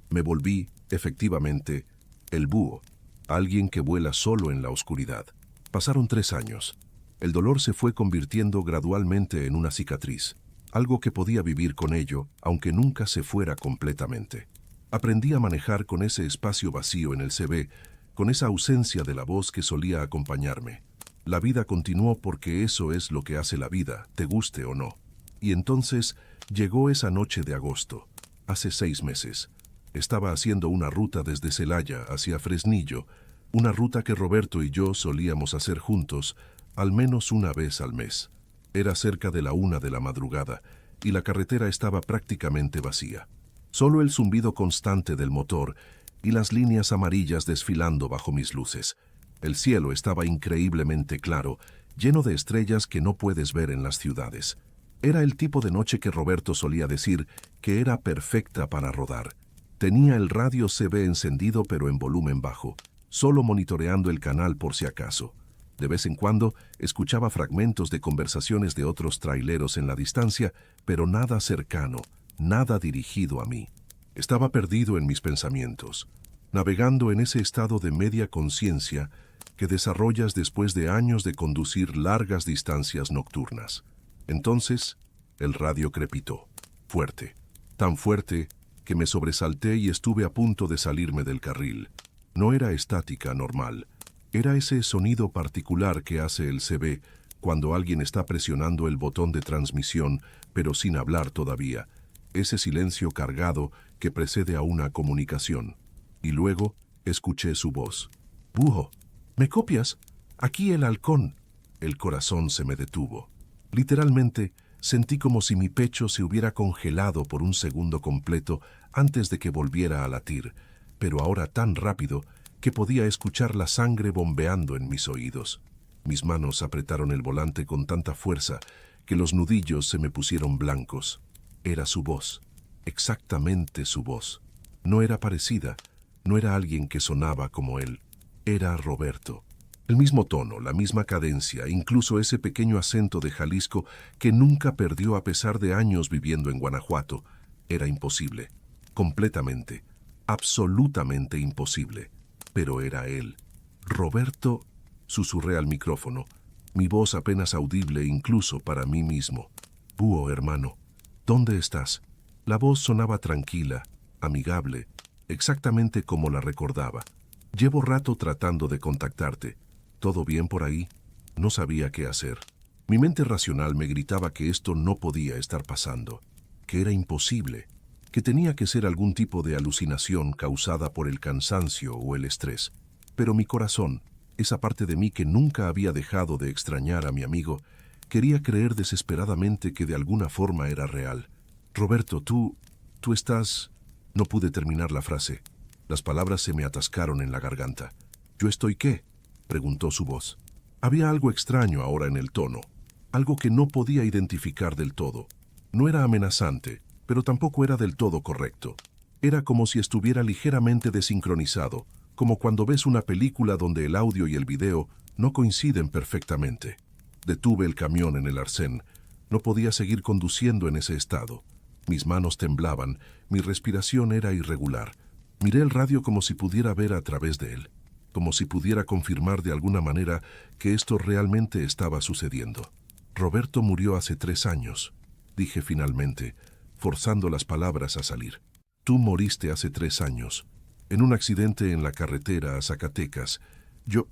Me volví, efectivamente, el búho, alguien que vuela solo en la oscuridad. Pasaron 3 años. El dolor se fue convirtiendo gradualmente en una cicatriz, algo que podía vivir con ello, aunque nunca se fuera completamente. Aprendí a manejar con ese espacio vacío en el CB, con esa ausencia de la voz que solía acompañarme. La vida continuó porque eso es lo que hace la vida, te guste o no. Y entonces llegó esa noche de agosto, hace 6 meses. Estaba haciendo una ruta desde Celaya hacia Fresnillo, una ruta que Roberto y yo solíamos hacer juntos, al menos una vez al mes. Era cerca de la 1 de la madrugada y la carretera estaba prácticamente vacía. Solo el zumbido constante del motor y las líneas amarillas desfilando bajo mis luces. El cielo estaba increíblemente claro, lleno de estrellas que no puedes ver en las ciudades. Era el tipo de noche que Roberto solía decir que era perfecta para rodar. Tenía el radio CB encendido pero en volumen bajo, solo monitoreando el canal por si acaso. De vez en cuando escuchaba fragmentos de conversaciones de otros traileros en la distancia, pero nada cercano, nada dirigido a mí. Estaba perdido en mis pensamientos, navegando en ese estado de media conciencia que desarrollas después de años de conducir largas distancias nocturnas. Entonces, el radio crepitó, fuerte, tan fuerte que me sobresalté y estuve a punto de salirme del carril. No era estática normal, era ese sonido particular que hace el CB cuando alguien está presionando el botón de transmisión, pero sin hablar todavía. Ese silencio cargado que precede a una comunicación. Y luego escuché su voz. «Búho, ¿me copias? Aquí el halcón». El corazón se me detuvo. Literalmente, sentí como si mi pecho se hubiera congelado por un segundo completo antes de que volviera a latir, pero ahora tan rápido que podía escuchar la sangre bombeando en mis oídos. Mis manos apretaron el volante con tanta fuerza que los nudillos se me pusieron blancos. Era su voz, exactamente su voz. No era parecida, no era alguien que sonaba como él. Era Roberto. El mismo tono, la misma cadencia, incluso ese pequeño acento de Jalisco que nunca perdió a pesar de años viviendo en Guanajuato. Era imposible, completamente, absolutamente imposible. Pero era él. Roberto, susurré al micrófono, mi voz apenas audible incluso para mí mismo. «Búho, hermano, ¿dónde estás?» La voz sonaba tranquila, amigable, exactamente como la recordaba. «Llevo rato tratando de contactarte. ¿Todo bien por ahí?» No sabía qué hacer. Mi mente racional me gritaba que esto no podía estar pasando, que era imposible, que tenía que ser algún tipo de alucinación causada por el cansancio o el estrés. Pero mi corazón, esa parte de mí que nunca había dejado de extrañar a mi amigo, Quería creer desesperadamente que de alguna forma era real. Roberto, tú estás... No pude terminar la frase. Las palabras se me atascaron en la garganta. ¿Yo estoy qué?, preguntó su voz. Había algo extraño ahora en el tono, algo que no podía identificar del todo. No era amenazante, pero tampoco era del todo correcto. Era como si estuviera ligeramente desincronizado, como cuando ves una película donde el audio y el video no coinciden perfectamente. Detuve el camión en el arcén. No podía seguir conduciendo en ese estado. Mis manos temblaban, mi respiración era irregular. Miré el radio como si pudiera ver a través de él, como si pudiera confirmar de alguna manera que esto realmente estaba sucediendo. Roberto murió hace 3 años, dije finalmente, forzando las palabras a salir. Tú moriste hace 3 años, en un accidente en la carretera a Zacatecas. Yo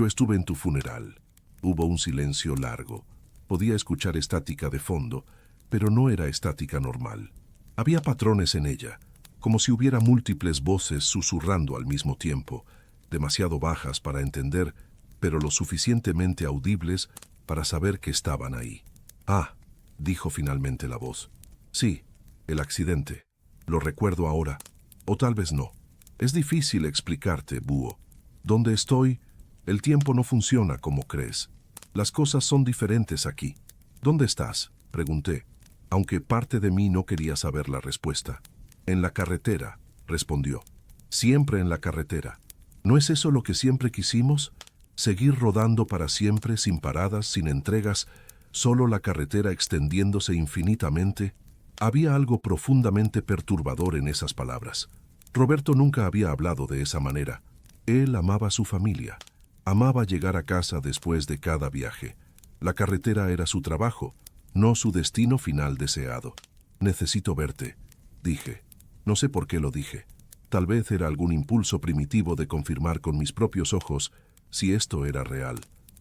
estuve en tu funeral. Hubo un silencio largo. Podía escuchar estática de fondo, pero no era estática normal. Había patrones en ella, como si hubiera múltiples voces susurrando al mismo tiempo, demasiado bajas para entender, pero lo suficientemente audibles para saber que estaban ahí. Ah, dijo finalmente la voz. Sí, el accidente. Lo recuerdo ahora, o tal vez no. Es difícil explicarte, búho. ¿Dónde estoy? El tiempo no funciona como crees. Las cosas son diferentes aquí. ¿Dónde estás?, pregunté, aunque parte de mí no quería saber la respuesta. En la carretera, respondió. Siempre en la carretera. ¿No es eso lo que siempre quisimos? Seguir rodando para siempre, sin paradas, sin entregas, solo la carretera extendiéndose infinitamente. Había algo profundamente perturbador en esas palabras. Roberto nunca había hablado de esa manera. Él amaba a su familia. Amaba llegar a casa después de cada viaje. La carretera era su trabajo, no su destino final deseado. Necesito verte, dije. No sé por qué lo dije. Tal vez era algún impulso primitivo de confirmar con mis propios ojos si esto era real.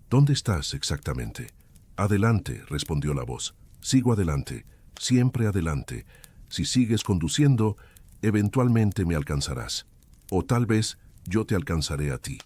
¿Dónde estás exactamente? Adelante, respondió la voz. Sigo adelante, siempre adelante. Si sigues conduciendo, eventualmente me alcanzarás. O tal vez yo te alcanzaré a ti.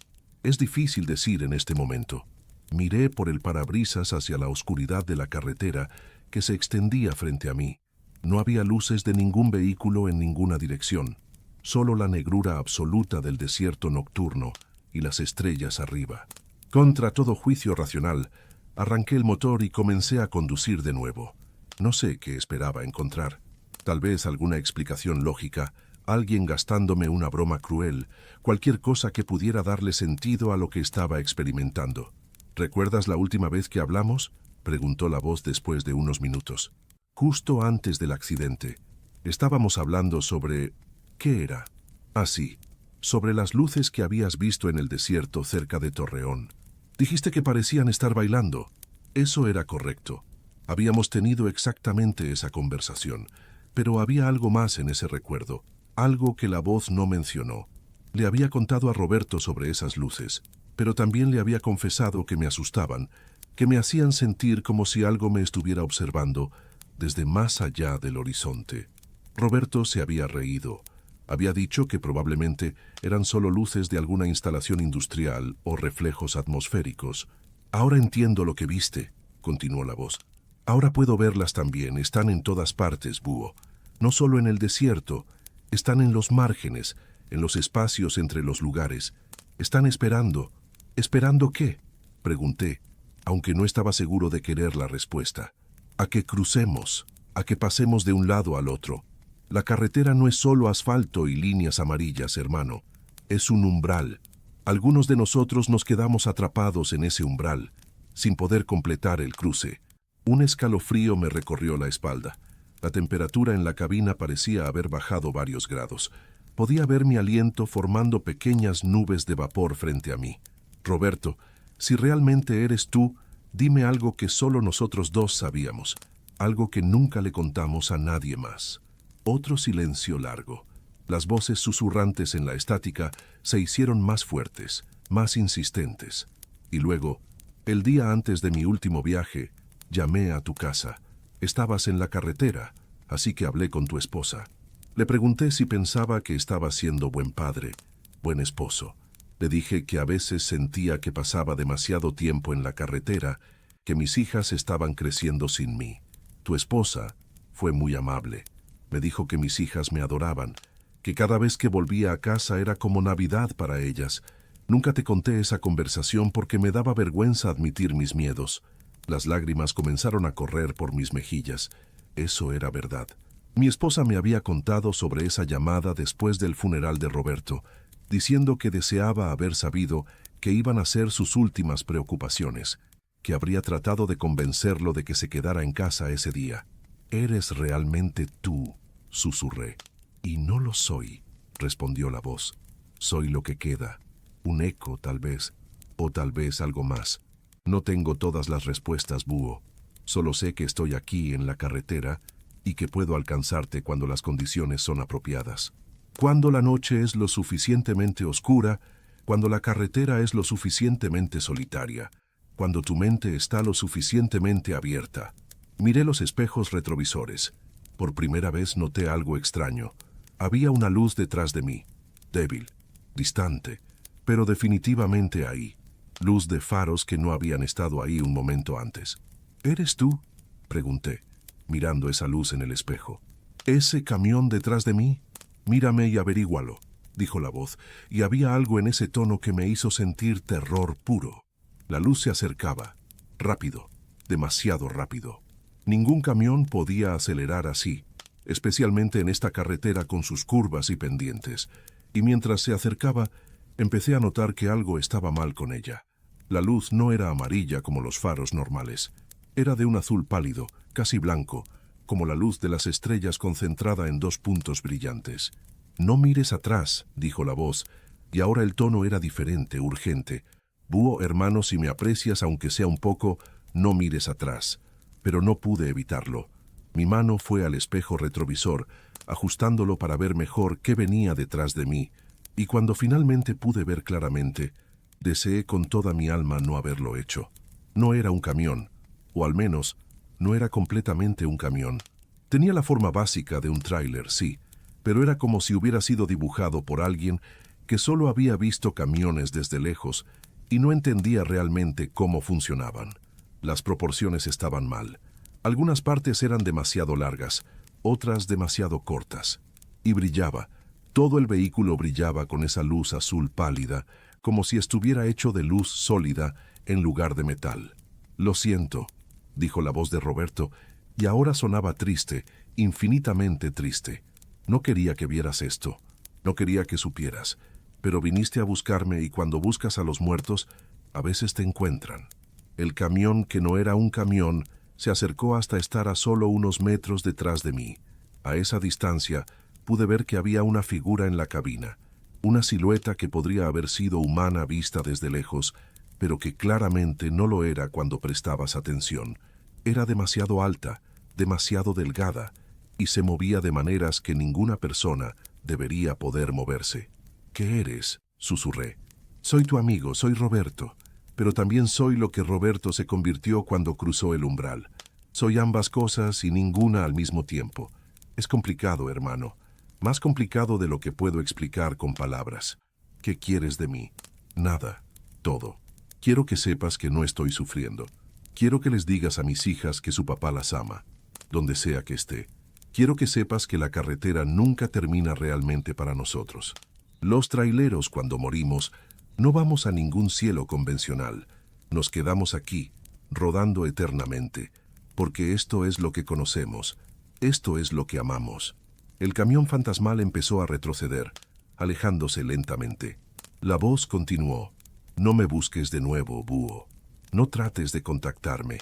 Es difícil decir en este momento. Miré por el parabrisas hacia la oscuridad de la carretera que se extendía frente a mí. No había luces de ningún vehículo en ninguna dirección, solo la negrura absoluta del desierto nocturno y las estrellas arriba. Contra todo juicio racional, arranqué el motor y comencé a conducir de nuevo. No sé qué esperaba encontrar. Tal vez alguna explicación lógica, alguien gastándome una broma cruel, cualquier cosa que pudiera darle sentido a lo que estaba experimentando. ¿Recuerdas la última vez que hablamos?, preguntó la voz después de unos minutos. Justo antes del accidente. Estábamos hablando sobre... ¿qué era? Ah, sí, sobre las luces que habías visto en el desierto cerca de Torreón. Dijiste que parecían estar bailando. Eso era correcto. Habíamos tenido exactamente esa conversación, pero había algo más en ese recuerdo, algo que la voz no mencionó. Le había contado a Roberto sobre esas luces, pero también le había confesado que me asustaban, que me hacían sentir como si algo me estuviera observando desde más allá del horizonte. Roberto se había reído. Había dicho que probablemente eran solo luces de alguna instalación industrial o reflejos atmosféricos. Ahora entiendo lo que viste, continuó la voz. Ahora puedo verlas también, están en todas partes, búho. No solo en el desierto, están en los márgenes, en los espacios entre los lugares. Están esperando. ¿Esperando qué?, pregunté, aunque no estaba seguro de querer la respuesta. A que crucemos, a que pasemos de un lado al otro. La carretera no es solo asfalto y líneas amarillas, hermano. Es un umbral. Algunos de nosotros nos quedamos atrapados en ese umbral, sin poder completar el cruce. Un escalofrío me recorrió la espalda. La temperatura en la cabina parecía haber bajado varios grados. Podía ver mi aliento formando pequeñas nubes de vapor frente a mí. Roberto, si realmente eres tú, dime algo que solo nosotros dos sabíamos, algo que nunca le contamos a nadie más. Otro silencio largo. Las voces susurrantes en la estática se hicieron más fuertes, más insistentes. Y luego, el día antes de mi último viaje, llamé a tu casa. Estabas en la carretera, así que hablé con tu esposa. Le pregunté si pensaba que estaba siendo buen padre, buen esposo. Le dije que a veces sentía que pasaba demasiado tiempo en la carretera, que mis hijas estaban creciendo sin mí. Tu esposa fue muy amable. Me dijo que mis hijas me adoraban, que cada vez que volvía a casa era como Navidad para ellas. Nunca te conté esa conversación porque me daba vergüenza admitir mis miedos. Las lágrimas comenzaron a correr por mis mejillas. Eso era verdad. Mi esposa me había contado sobre esa llamada después del funeral de Roberto, diciendo que deseaba haber sabido que iban a ser sus últimas preocupaciones, que habría tratado de convencerlo de que se quedara en casa ese día. «Eres realmente tú», susurré. «Y no lo soy», respondió la voz. «Soy lo que queda, un eco tal vez, o tal vez algo más. No tengo todas las respuestas, búho. Solo sé que estoy aquí en la carretera y que puedo alcanzarte cuando las condiciones son apropiadas. Cuando la noche es lo suficientemente oscura, cuando la carretera es lo suficientemente solitaria, cuando tu mente está lo suficientemente abierta». Miré los espejos retrovisores. Por primera vez noté algo extraño. Había una luz detrás de mí, débil, distante, pero definitivamente ahí. Luz de faros que no habían estado ahí un momento antes. «¿Eres tú?», pregunté, mirando esa luz en el espejo. «¿Ese camión detrás de mí? Mírame y averígualo», dijo la voz, y había algo en ese tono que me hizo sentir terror puro. La luz se acercaba, rápido, demasiado rápido. Ningún camión podía acelerar así, especialmente en esta carretera con sus curvas y pendientes, y mientras se acercaba, empecé a notar que algo estaba mal con ella. La luz no era amarilla como los faros normales. Era de un azul pálido, casi blanco, como la luz de las estrellas concentrada en dos puntos brillantes. «No mires atrás», dijo la voz, y ahora el tono era diferente, urgente. «Búho, hermano, si me aprecias, aunque sea un poco, no mires atrás». Pero no pude evitarlo. Mi mano fue al espejo retrovisor, ajustándolo para ver mejor qué venía detrás de mí, y cuando finalmente pude ver claramente, deseé con toda mi alma no haberlo hecho. No era un camión, o al menos, no era completamente un camión. Tenía la forma básica de un tráiler, sí, pero era como si hubiera sido dibujado por alguien que solo había visto camiones desde lejos y no entendía realmente cómo funcionaban. Las proporciones estaban mal. Algunas partes eran demasiado largas, otras demasiado cortas. Y brillaba. Todo el vehículo brillaba con esa luz azul pálida, como si estuviera hecho de luz sólida en lugar de metal. «Lo siento», dijo la voz de Roberto, y ahora sonaba triste, infinitamente triste. «No quería que vieras esto. No quería que supieras. Pero viniste a buscarme y cuando buscas a los muertos, a veces te encuentran». El camión, que no era un camión, se acercó hasta estar a solo unos metros detrás de mí. A esa distancia, pude ver que había una figura en la cabina, una silueta que podría haber sido humana vista desde lejos, pero que claramente no lo era cuando prestabas atención. Era demasiado alta, demasiado delgada, y se movía de maneras que ninguna persona debería poder moverse. «¿Qué eres?», susurré. «Soy tu amigo, soy Roberto. Pero también soy lo que Roberto se convirtió cuando cruzó el umbral. Soy ambas cosas y ninguna al mismo tiempo. Es complicado, hermano. Más complicado de lo que puedo explicar con palabras. ¿Qué quieres de mí? Nada. Todo. Quiero que sepas que no estoy sufriendo. Quiero que les digas a mis hijas que su papá las ama, donde sea que esté. Quiero que sepas que la carretera nunca termina realmente para nosotros. Los traileros, cuando morimos, no vamos a ningún cielo convencional. Nos quedamos aquí, rodando eternamente, porque esto es lo que conocemos, esto es lo que amamos». El camión fantasmal empezó a retroceder, alejándose lentamente. La voz continuó. «No me busques de nuevo, búho. No trates de contactarme.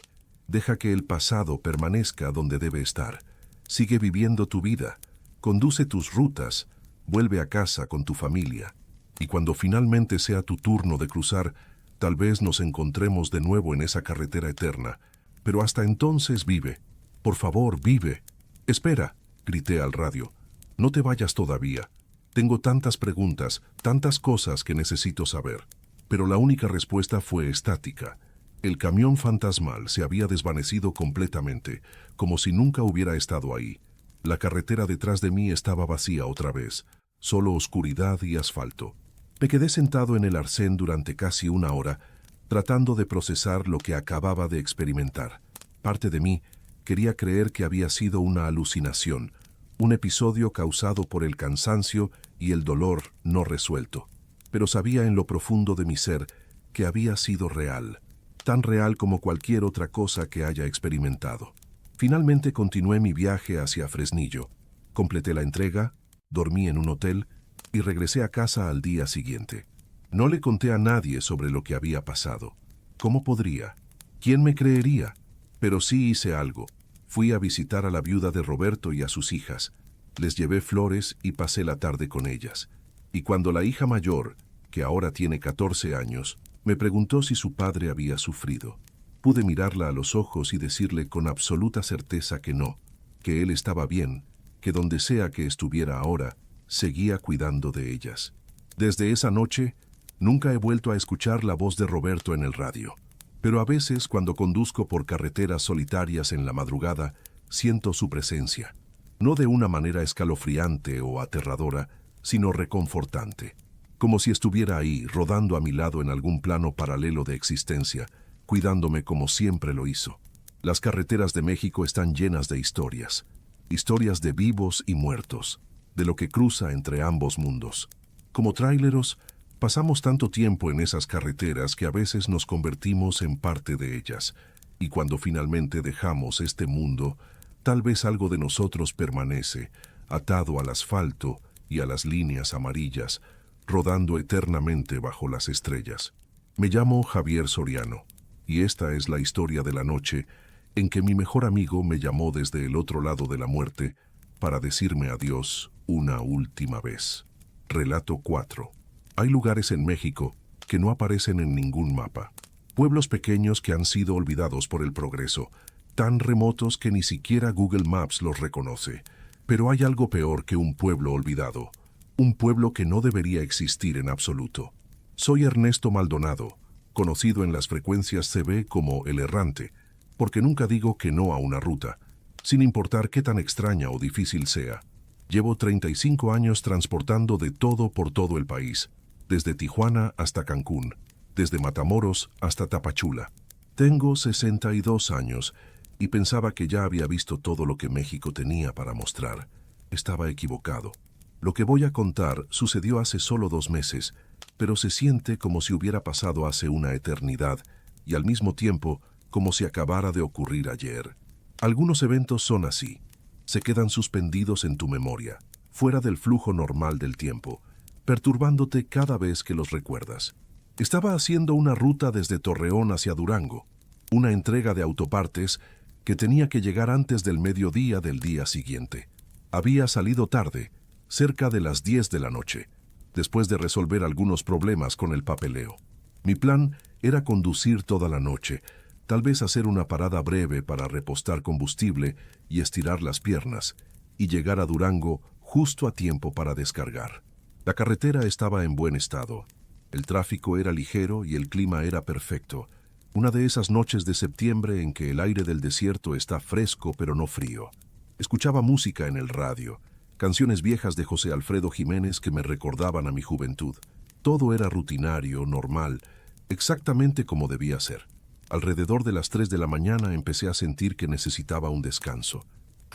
Deja que el pasado permanezca donde debe estar. Sigue viviendo tu vida. Conduce tus rutas. Vuelve a casa con tu familia. Y cuando finalmente sea tu turno de cruzar, tal vez nos encontremos de nuevo en esa carretera eterna. Pero hasta entonces vive. Por favor, vive». «Espera», grité al radio. «No te vayas todavía. Tengo tantas preguntas, tantas cosas que necesito saber». Pero la única respuesta fue estática. El camión fantasmal se había desvanecido completamente, como si nunca hubiera estado ahí. La carretera detrás de mí estaba vacía otra vez, solo oscuridad y asfalto. Me quedé sentado en el arcén durante casi una hora, tratando de procesar lo que acababa de experimentar. Parte de mí quería creer que había sido una alucinación, un episodio causado por el cansancio y el dolor no resuelto. Pero sabía en lo profundo de mi ser que había sido real, tan real como cualquier otra cosa que haya experimentado. Finalmente continué mi viaje hacia Fresnillo. Completé la entrega, dormí en un hotel y regresé a casa al día siguiente. No le conté a nadie sobre lo que había pasado. ¿Cómo podría? ¿Quién me creería? Pero sí hice algo. Fui a visitar a la viuda de Roberto y a sus hijas. Les llevé flores y pasé la tarde con ellas. Y cuando la hija mayor, que ahora tiene 14 años, me preguntó si su padre había sufrido, pude mirarla a los ojos y decirle con absoluta certeza que no, que él estaba bien, que donde sea que estuviera ahora, seguía cuidando de ellas. Desde esa noche, nunca he vuelto a escuchar la voz de Roberto en el radio. Pero a veces, cuando conduzco por carreteras solitarias en la madrugada, siento su presencia. No de una manera escalofriante o aterradora, sino reconfortante. Como si estuviera ahí, rodando a mi lado en algún plano paralelo de existencia, cuidándome como siempre lo hizo. Las carreteras de México están llenas de historias. Historias de vivos y muertos, de lo que cruza entre ambos mundos. Como tráileros, pasamos tanto tiempo en esas carreteras que a veces nos convertimos en parte de ellas, y cuando finalmente dejamos este mundo, tal vez algo de nosotros permanece, atado al asfalto y a las líneas amarillas, rodando eternamente bajo las estrellas. Me llamo Javier Soriano, y esta es la historia de la noche en que mi mejor amigo me llamó desde el otro lado de la muerte para decirme adiós una última vez. Relato 4. Hay lugares en México que no aparecen en ningún mapa. Pueblos pequeños que han sido olvidados por el progreso, tan remotos que ni siquiera Google Maps los reconoce. Pero hay algo peor que un pueblo olvidado, un pueblo que no debería existir en absoluto. Soy Ernesto Maldonado, conocido en las frecuencias CB como El Errante, porque nunca digo que no a una ruta, sin importar qué tan extraña o difícil sea. Llevo 35 años transportando de todo por todo el país, desde Tijuana hasta Cancún, desde Matamoros hasta Tapachula. Tengo 62 años y pensaba que ya había visto todo lo que México tenía para mostrar. Estaba equivocado. Lo que voy a contar sucedió hace solo 2 meses, pero se siente como si hubiera pasado hace una eternidad y al mismo tiempo como si acabara de ocurrir ayer. Algunos eventos son así. Se quedan suspendidos en tu memoria, fuera del flujo normal del tiempo, perturbándote cada vez que los recuerdas. Estaba haciendo una ruta desde Torreón hacia Durango, una entrega de autopartes que tenía que llegar antes del mediodía del día siguiente. Había salido tarde, cerca de las 10 de la noche, después de resolver algunos problemas con el papeleo. Mi plan era conducir toda la noche, tal vez hacer una parada breve para repostar combustible y estirar las piernas, y llegar a Durango justo a tiempo para descargar. La carretera estaba en buen estado. El tráfico era ligero y el clima era perfecto. Una de esas noches de septiembre en que el aire del desierto está fresco pero no frío. Escuchaba música en el radio, canciones viejas de José Alfredo Jiménez que me recordaban a mi juventud. Todo era rutinario, normal, exactamente como debía ser. Alrededor de las 3 de la mañana empecé a sentir que necesitaba un descanso.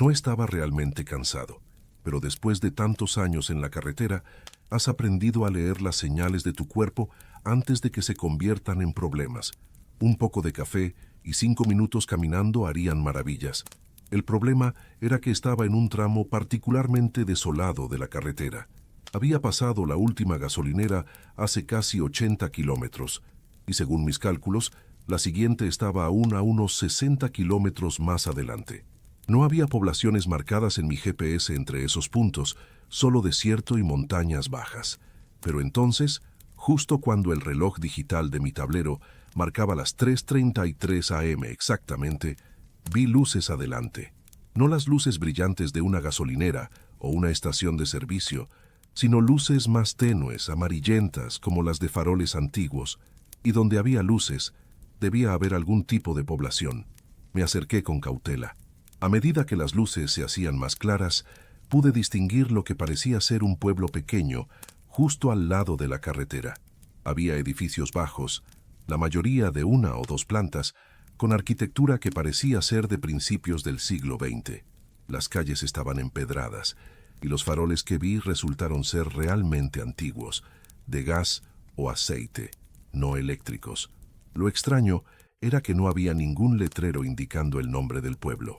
No estaba realmente cansado, pero después de tantos años en la carretera, has aprendido a leer las señales de tu cuerpo antes de que se conviertan en problemas. Un poco de café y 5 minutos caminando harían maravillas. El problema era que estaba en un tramo particularmente desolado de la carretera. Había pasado la última gasolinera hace casi 80 kilómetros, y según mis cálculos, la siguiente estaba aún a unos 60 kilómetros más adelante. No había poblaciones marcadas en mi GPS entre esos puntos, solo desierto y montañas bajas. Pero entonces, justo cuando el reloj digital de mi tablero marcaba las 3:33 AM exactamente, vi luces adelante. No las luces brillantes de una gasolinera o una estación de servicio, sino luces más tenues, amarillentas, como las de faroles antiguos, y donde había luces, debía haber algún tipo de población. Me acerqué con cautela. A medida que las luces se hacían más claras, pude distinguir lo que parecía ser un pueblo pequeño, justo al lado de la carretera. Había edificios bajos, la mayoría de una o dos plantas, con arquitectura que parecía ser de principios del siglo XX. Las calles estaban empedradas, y los faroles que vi resultaron ser realmente antiguos, de gas o aceite, no eléctricos. Lo extraño era que no había ningún letrero indicando el nombre del pueblo.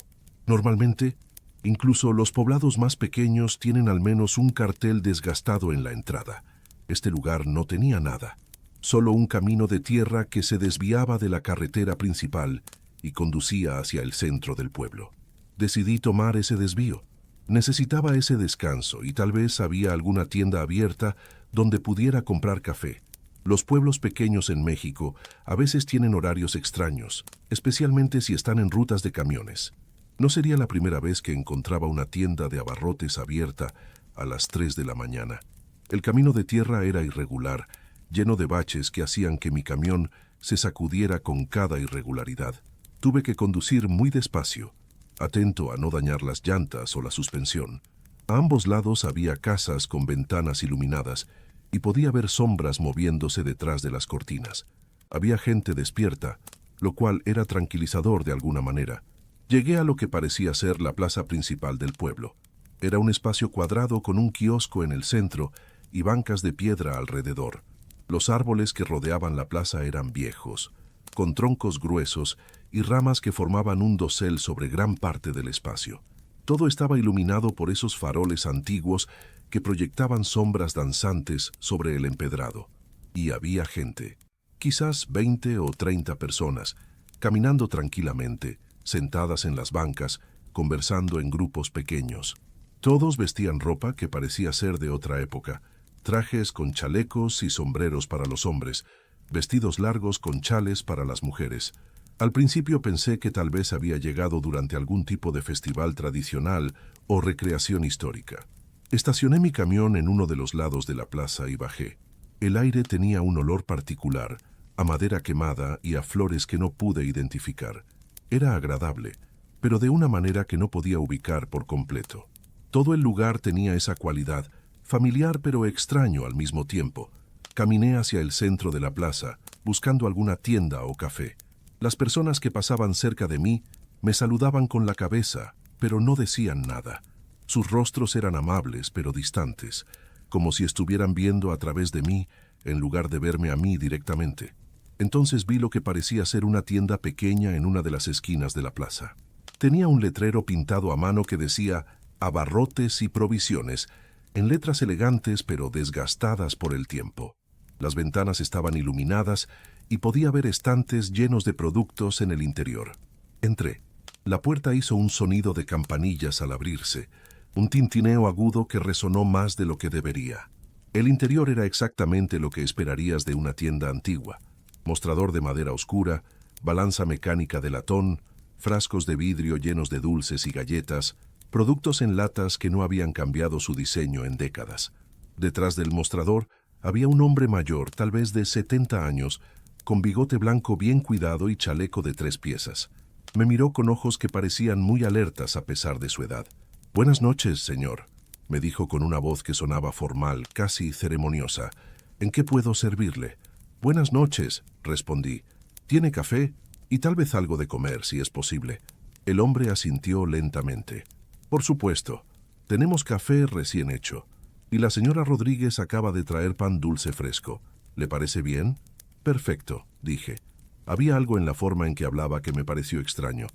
Normalmente, incluso los poblados más pequeños tienen al menos un cartel desgastado en la entrada. Este lugar no tenía nada, solo un camino de tierra que se desviaba de la carretera principal y conducía hacia el centro del pueblo. Decidí tomar ese desvío. Necesitaba ese descanso y tal vez había alguna tienda abierta donde pudiera comprar café. Los pueblos pequeños en México a veces tienen horarios extraños, especialmente si están en rutas de camiones. No sería la primera vez que encontraba una tienda de abarrotes abierta a las 3 de la mañana. El camino de tierra era irregular, lleno de baches que hacían que mi camión se sacudiera con cada irregularidad. Tuve que conducir muy despacio, atento a no dañar las llantas o la suspensión. A ambos lados había casas con ventanas iluminadas y podía ver sombras moviéndose detrás de las cortinas. Había gente despierta, lo cual era tranquilizador de alguna manera. Llegué a lo que parecía ser la plaza principal del pueblo. Era un espacio cuadrado con un kiosco en el centro y bancas de piedra alrededor. Los árboles que rodeaban la plaza eran viejos, con troncos gruesos y ramas que formaban un dosel sobre gran parte del espacio. Todo estaba iluminado por esos faroles antiguos que proyectaban sombras danzantes sobre el empedrado. Y había gente, quizás 20 o 30 personas, caminando tranquilamente, sentadas en las bancas, conversando en grupos pequeños. Todos vestían ropa que parecía ser de otra época, trajes con chalecos y sombreros para los hombres, vestidos largos con chales para las mujeres. Al principio pensé que tal vez había llegado durante algún tipo de festival tradicional o recreación histórica. Estacioné mi camión en uno de los lados de la plaza y bajé. El aire tenía un olor particular, a madera quemada y a flores que no pude identificar. Era agradable, pero de una manera que no podía ubicar por completo. Todo el lugar tenía esa cualidad, familiar pero extraño al mismo tiempo. Caminé hacia el centro de la plaza, buscando alguna tienda o café. Las personas que pasaban cerca de mí me saludaban con la cabeza, pero no decían nada. Sus rostros eran amables pero distantes, como si estuvieran viendo a través de mí en lugar de verme a mí directamente. Entonces vi lo que parecía ser una tienda pequeña en una de las esquinas de la plaza. Tenía un letrero pintado a mano que decía «Abarrotes y provisiones», en letras elegantes pero desgastadas por el tiempo. Las ventanas estaban iluminadas y podía ver estantes llenos de productos en el interior. Entré. La puerta hizo un sonido de campanillas al abrirse, un tintineo agudo que resonó más de lo que debería. El interior era exactamente lo que esperarías de una tienda antigua. Mostrador de madera oscura, balanza mecánica de latón, frascos de vidrio llenos de dulces y galletas, productos en latas que no habían cambiado su diseño en décadas. Detrás del mostrador había un hombre mayor, tal vez de 70 años, con bigote blanco bien cuidado y chaleco de 3 piezas. Me miró con ojos que parecían muy alertas a pesar de su edad. «Buenas noches, señor», me dijo con una voz que sonaba formal, casi ceremoniosa. «¿En qué puedo servirle?» «Buenas noches», respondí. «¿Tiene café? Y tal vez algo de comer, si es posible». El hombre asintió lentamente. «Por supuesto. Tenemos café recién hecho. Y la señora Rodríguez acaba de traer pan dulce fresco. ¿Le parece bien?» «Perfecto», dije. Había algo en la forma en que hablaba que me pareció extraño,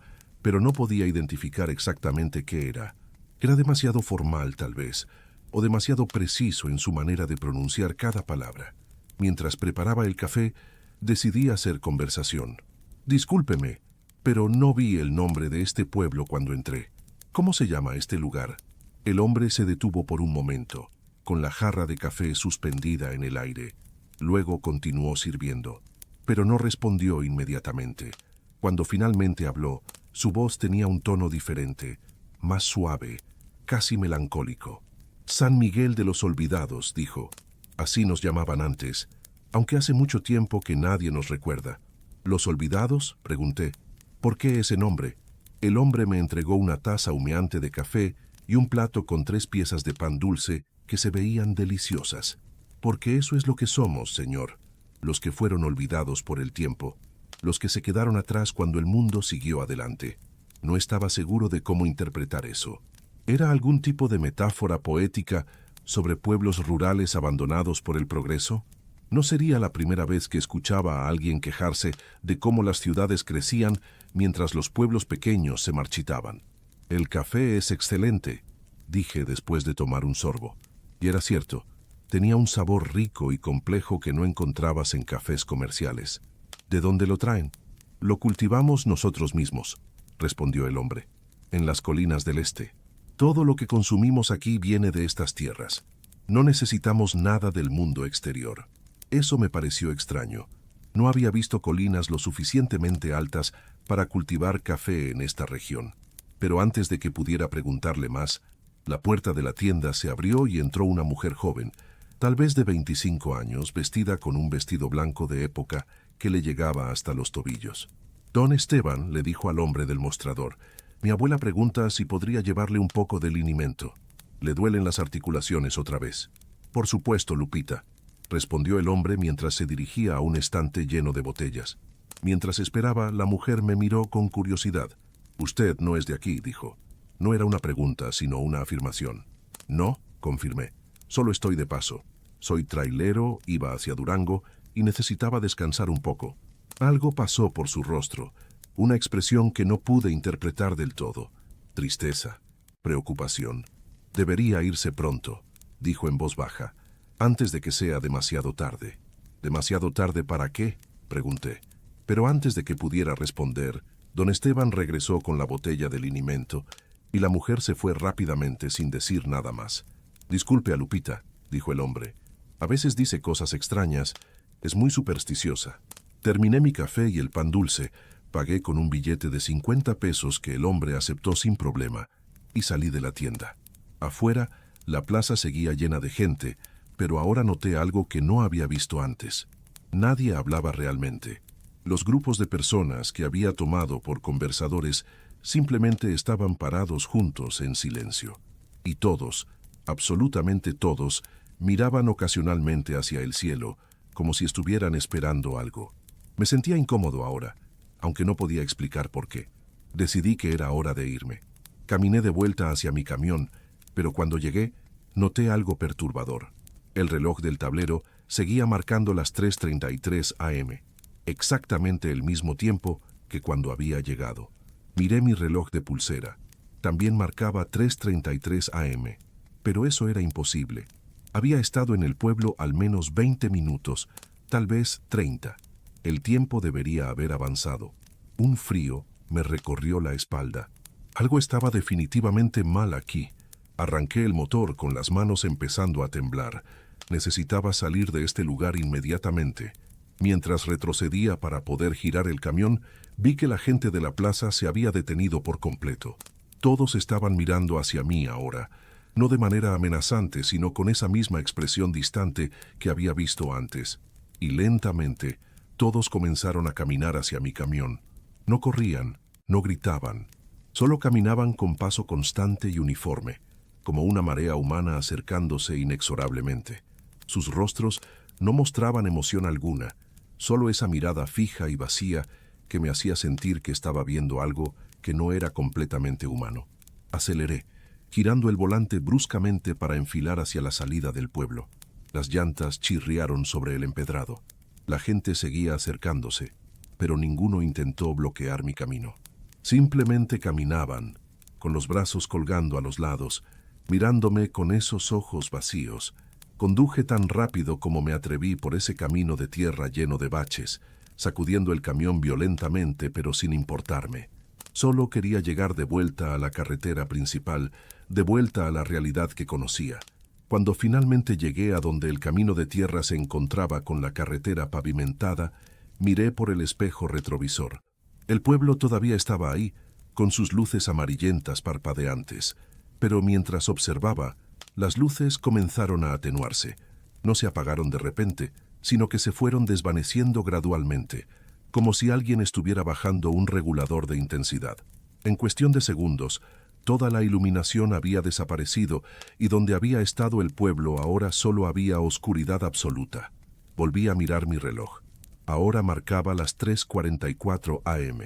pero no podía identificar exactamente qué era. Era demasiado formal, tal vez, o demasiado preciso en su manera de pronunciar cada palabra. Mientras preparaba el café, decidí hacer conversación. «Discúlpeme, pero no vi el nombre de este pueblo cuando entré. ¿Cómo se llama este lugar?» El hombre se detuvo por un momento, con la jarra de café suspendida en el aire. Luego continuó sirviendo, pero no respondió inmediatamente. Cuando finalmente habló, su voz tenía un tono diferente, más suave, casi melancólico. «San Miguel de los Olvidados», dijo. «Así nos llamaban antes, aunque hace mucho tiempo que nadie nos recuerda». «¿Los Olvidados?», pregunté. «¿Por qué ese nombre?» El hombre me entregó una taza humeante de café y un plato con 3 piezas de pan dulce que se veían deliciosas. «Porque eso es lo que somos, señor. los que fueron olvidados por el tiempo, los que se quedaron atrás cuando el mundo siguió adelante. No estaba seguro de cómo interpretar eso. ¿Era algún tipo de metáfora poética sobre pueblos rurales abandonados por el progreso? No sería la primera vez que escuchaba a alguien quejarse de cómo las ciudades crecían mientras los pueblos pequeños se marchitaban. «El café es excelente», dije después de tomar un sorbo. Y era cierto, tenía un sabor rico y complejo que no encontrabas en cafés comerciales. «¿De dónde lo traen?» «Lo cultivamos nosotros mismos», respondió el hombre, «en las colinas del este. Todo lo que consumimos aquí viene de estas tierras. No necesitamos nada del mundo exterior». Eso me pareció extraño. No había visto colinas lo suficientemente altas para cultivar café en esta región. Pero antes de que pudiera preguntarle más, la puerta de la tienda se abrió y entró una mujer joven, tal vez de 25 años, vestida con un vestido blanco de época que le llegaba hasta los tobillos. «Don Esteban», le dijo al hombre del mostrador, «mi abuela pregunta si podría llevarle un poco de linimento. Le duelen las articulaciones otra vez». «Por supuesto, Lupita», respondió el hombre mientras se dirigía a un estante lleno de botellas. Mientras esperaba, la mujer me miró con curiosidad. «Usted no es de aquí», dijo. No era una pregunta, sino una afirmación. «No», confirmé. «Solo estoy de paso. Soy trailero, iba hacia Durango y necesitaba descansar un poco». Algo pasó por su rostro, una expresión que no pude interpretar del todo. Tristeza, preocupación. «Debería irse pronto», dijo en voz baja, «antes de que sea demasiado tarde». «¿Demasiado tarde para qué?», pregunté. Pero antes de que pudiera responder, don Esteban regresó con la botella de linimento y la mujer se fue rápidamente sin decir nada más. «Disculpe a Lupita», dijo el hombre. «A veces dice cosas extrañas. Es muy supersticiosa». Terminé mi café y el pan dulce, pagué con un billete de 50 pesos que el hombre aceptó sin problema y salí de la tienda. Afuera, la plaza seguía llena de gente, pero ahora noté algo que no había visto antes. Nadie hablaba realmente. Los grupos de personas que había tomado por conversadores simplemente estaban parados juntos en silencio. Y todos, absolutamente todos, miraban ocasionalmente hacia el cielo, como si estuvieran esperando algo. Me sentía incómodo ahora, aunque no podía explicar por qué. Decidí que era hora de irme. Caminé de vuelta hacia mi camión, pero cuando llegué, noté algo perturbador. El reloj del tablero seguía marcando las 3:33 am, exactamente el mismo tiempo que cuando había llegado. Miré mi reloj de pulsera. También marcaba 3:33 am, pero eso era imposible. Había estado en el pueblo al menos 20 minutos, tal vez 30. El tiempo debería haber avanzado. Un frío me recorrió la espalda. Algo estaba definitivamente mal aquí. Arranqué el motor con las manos empezando a temblar. Necesitaba salir de este lugar inmediatamente. Mientras retrocedía para poder girar el camión, vi que la gente de la plaza se había detenido por completo. Todos estaban mirando hacia mí ahora, no de manera amenazante, sino con esa misma expresión distante que había visto antes. Y lentamente, todos comenzaron a caminar hacia mi camión. No corrían, no gritaban, solo caminaban con paso constante y uniforme, como una marea humana acercándose inexorablemente. Sus rostros no mostraban emoción alguna, solo esa mirada fija y vacía que me hacía sentir que estaba viendo algo que no era completamente humano. Aceleré, girando el volante bruscamente para enfilar hacia la salida del pueblo. Las llantas chirriaron sobre el empedrado. La gente seguía acercándose, pero ninguno intentó bloquear mi camino. Simplemente caminaban, con los brazos colgando a los lados, mirándome con esos ojos vacíos. Conduje tan rápido como me atreví por ese camino de tierra lleno de baches, sacudiendo el camión violentamente pero sin importarme. Solo quería llegar de vuelta a la carretera principal, de vuelta a la realidad que conocía. Cuando finalmente llegué a donde el camino de tierra se encontraba con la carretera pavimentada, miré por el espejo retrovisor. El pueblo todavía estaba ahí, con sus luces amarillentas parpadeantes, pero mientras observaba, las luces comenzaron a atenuarse. No se apagaron de repente, sino que se fueron desvaneciendo gradualmente, como si alguien estuviera bajando un regulador de intensidad. En cuestión de segundos, toda la iluminación había desaparecido y donde había estado el pueblo ahora solo había oscuridad absoluta. Volví a mirar mi reloj. Ahora marcaba las 3:44 am.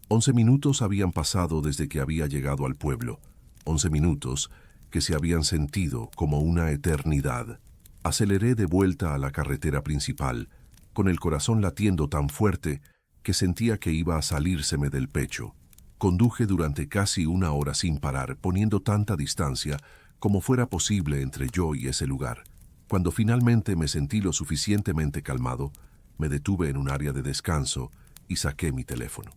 11 minutos habían pasado desde que había llegado al pueblo. 11 minutos que se habían sentido como una eternidad. Aceleré de vuelta a la carretera principal, con el corazón latiendo tan fuerte que sentía que iba a salírseme del pecho. Conduje durante casi una hora sin parar, poniendo tanta distancia como fuera posible entre yo y ese lugar. Cuando finalmente me sentí lo suficientemente calmado, me detuve en un área de descanso y saqué mi teléfono.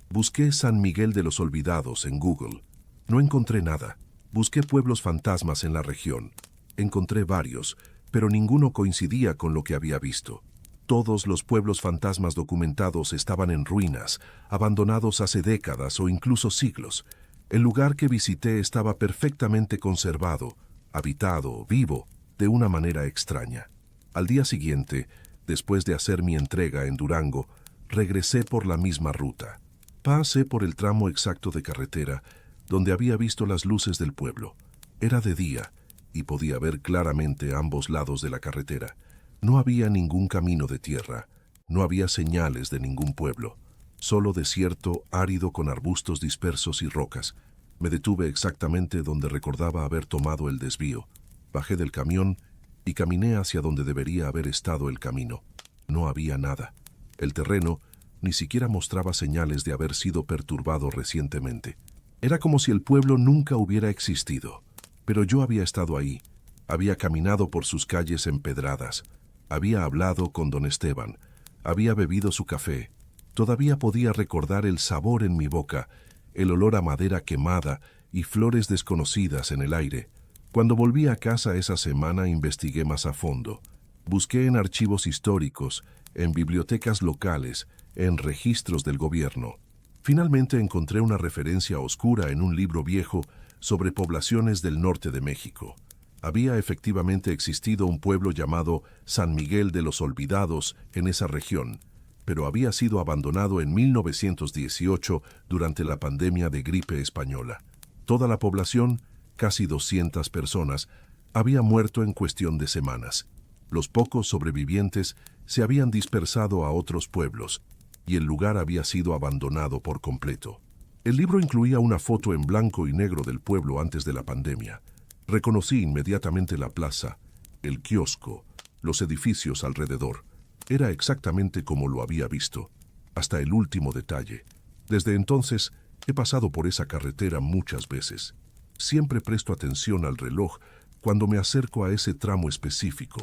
Busqué San Miguel de los Olvidados en Google. No encontré nada. Busqué pueblos fantasmas en la región. Encontré varios, pero ninguno coincidía con lo que había visto. Todos los pueblos fantasmas documentados estaban en ruinas, abandonados hace décadas o incluso siglos. El lugar que visité estaba perfectamente conservado, habitado, vivo, de una manera extraña. Al día siguiente, después de hacer mi entrega en Durango, regresé por la misma ruta. Pasé por el tramo exacto de carretera donde había visto las luces del pueblo. Era de día y podía ver claramente ambos lados de la carretera. No había ningún camino de tierra, no había señales de ningún pueblo, solo desierto árido con arbustos dispersos y rocas. Me detuve exactamente donde recordaba haber tomado el desvío. Bajé del camión y caminé hacia donde debería haber estado el camino. No había nada. El terreno ni siquiera mostraba señales de haber sido perturbado recientemente. Era como si el pueblo nunca hubiera existido. Pero yo había estado ahí, había caminado por sus calles empedradas, había hablado con don Esteban, había bebido su café. Todavía podía recordar el sabor en mi boca, el olor a madera quemada y flores desconocidas en el aire. Cuando volví a casa esa semana investigué más a fondo. Busqué en archivos históricos, en bibliotecas locales, en registros del gobierno. Finalmente encontré una referencia oscura en un libro viejo sobre poblaciones del norte de México. Había efectivamente existido un pueblo llamado San Miguel de los Olvidados en esa región, pero había sido abandonado en 1918 durante la pandemia de gripe española. Toda la población, casi 200 personas, había muerto en cuestión de semanas. Los pocos sobrevivientes se habían dispersado a otros pueblos, y el lugar había sido abandonado por completo. El libro incluía una foto en blanco y negro del pueblo antes de la pandemia. Reconocí inmediatamente la plaza, el kiosco, los edificios alrededor. Era exactamente como lo había visto, hasta el último detalle. Desde entonces, he pasado por esa carretera muchas veces. Siempre presto atención al reloj cuando me acerco a ese tramo específico,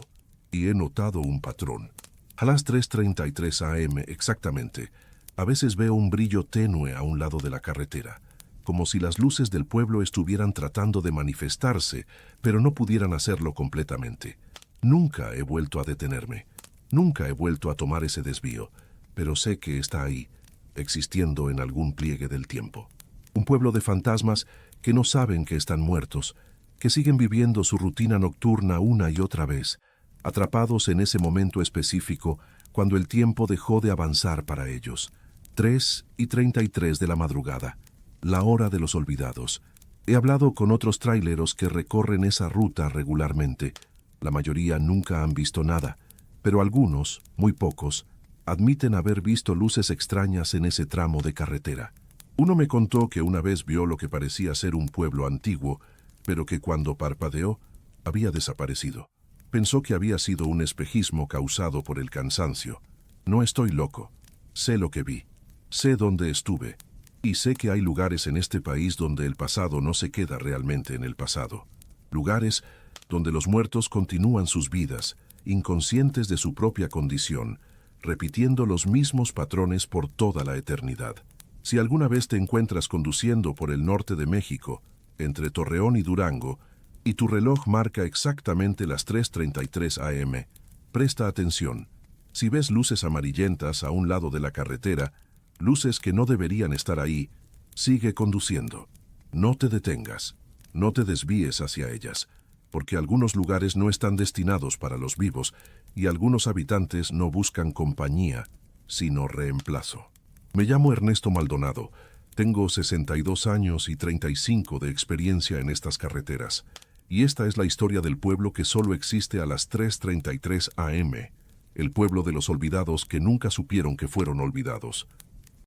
y he notado un patrón. A las 3:33 am exactamente, a veces veo un brillo tenue a un lado de la carretera, como si las luces del pueblo estuvieran tratando de manifestarse, pero no pudieran hacerlo completamente. Nunca he vuelto a detenerme, nunca he vuelto a tomar ese desvío, pero sé que está ahí, existiendo en algún pliegue del tiempo. Un pueblo de fantasmas que no saben que están muertos, que siguen viviendo su rutina nocturna una y otra vez, atrapados en ese momento específico cuando el tiempo dejó de avanzar para ellos. 3:33 de la madrugada, la hora de los olvidados. He hablado con otros traileros que recorren esa ruta regularmente. La mayoría nunca han visto nada, pero algunos, muy pocos, admiten haber visto luces extrañas en ese tramo de carretera. Uno me contó que una vez vio lo que parecía ser un pueblo antiguo, pero que cuando parpadeó, había desaparecido. Pensó que había sido un espejismo causado por el cansancio. No estoy loco. Sé lo que vi. Sé dónde estuve. Y sé que hay lugares en este país donde el pasado no se queda realmente en el pasado. Lugares donde los muertos continúan sus vidas, inconscientes de su propia condición, repitiendo los mismos patrones por toda la eternidad. Si alguna vez te encuentras conduciendo por el norte de México, entre Torreón y Durango, y tu reloj marca exactamente las 3:33 am, presta atención. Si ves luces amarillentas a un lado de la carretera, luces que no deberían estar ahí, sigue conduciendo. No te detengas, no te desvíes hacia ellas, porque algunos lugares no están destinados para los vivos y algunos habitantes no buscan compañía, sino reemplazo. Me llamo Ernesto Maldonado, tengo 62 años y 35 de experiencia en estas carreteras. Y esta es la historia del pueblo que solo existe a las 3:33 am. el pueblo de los olvidados que nunca supieron que fueron olvidados.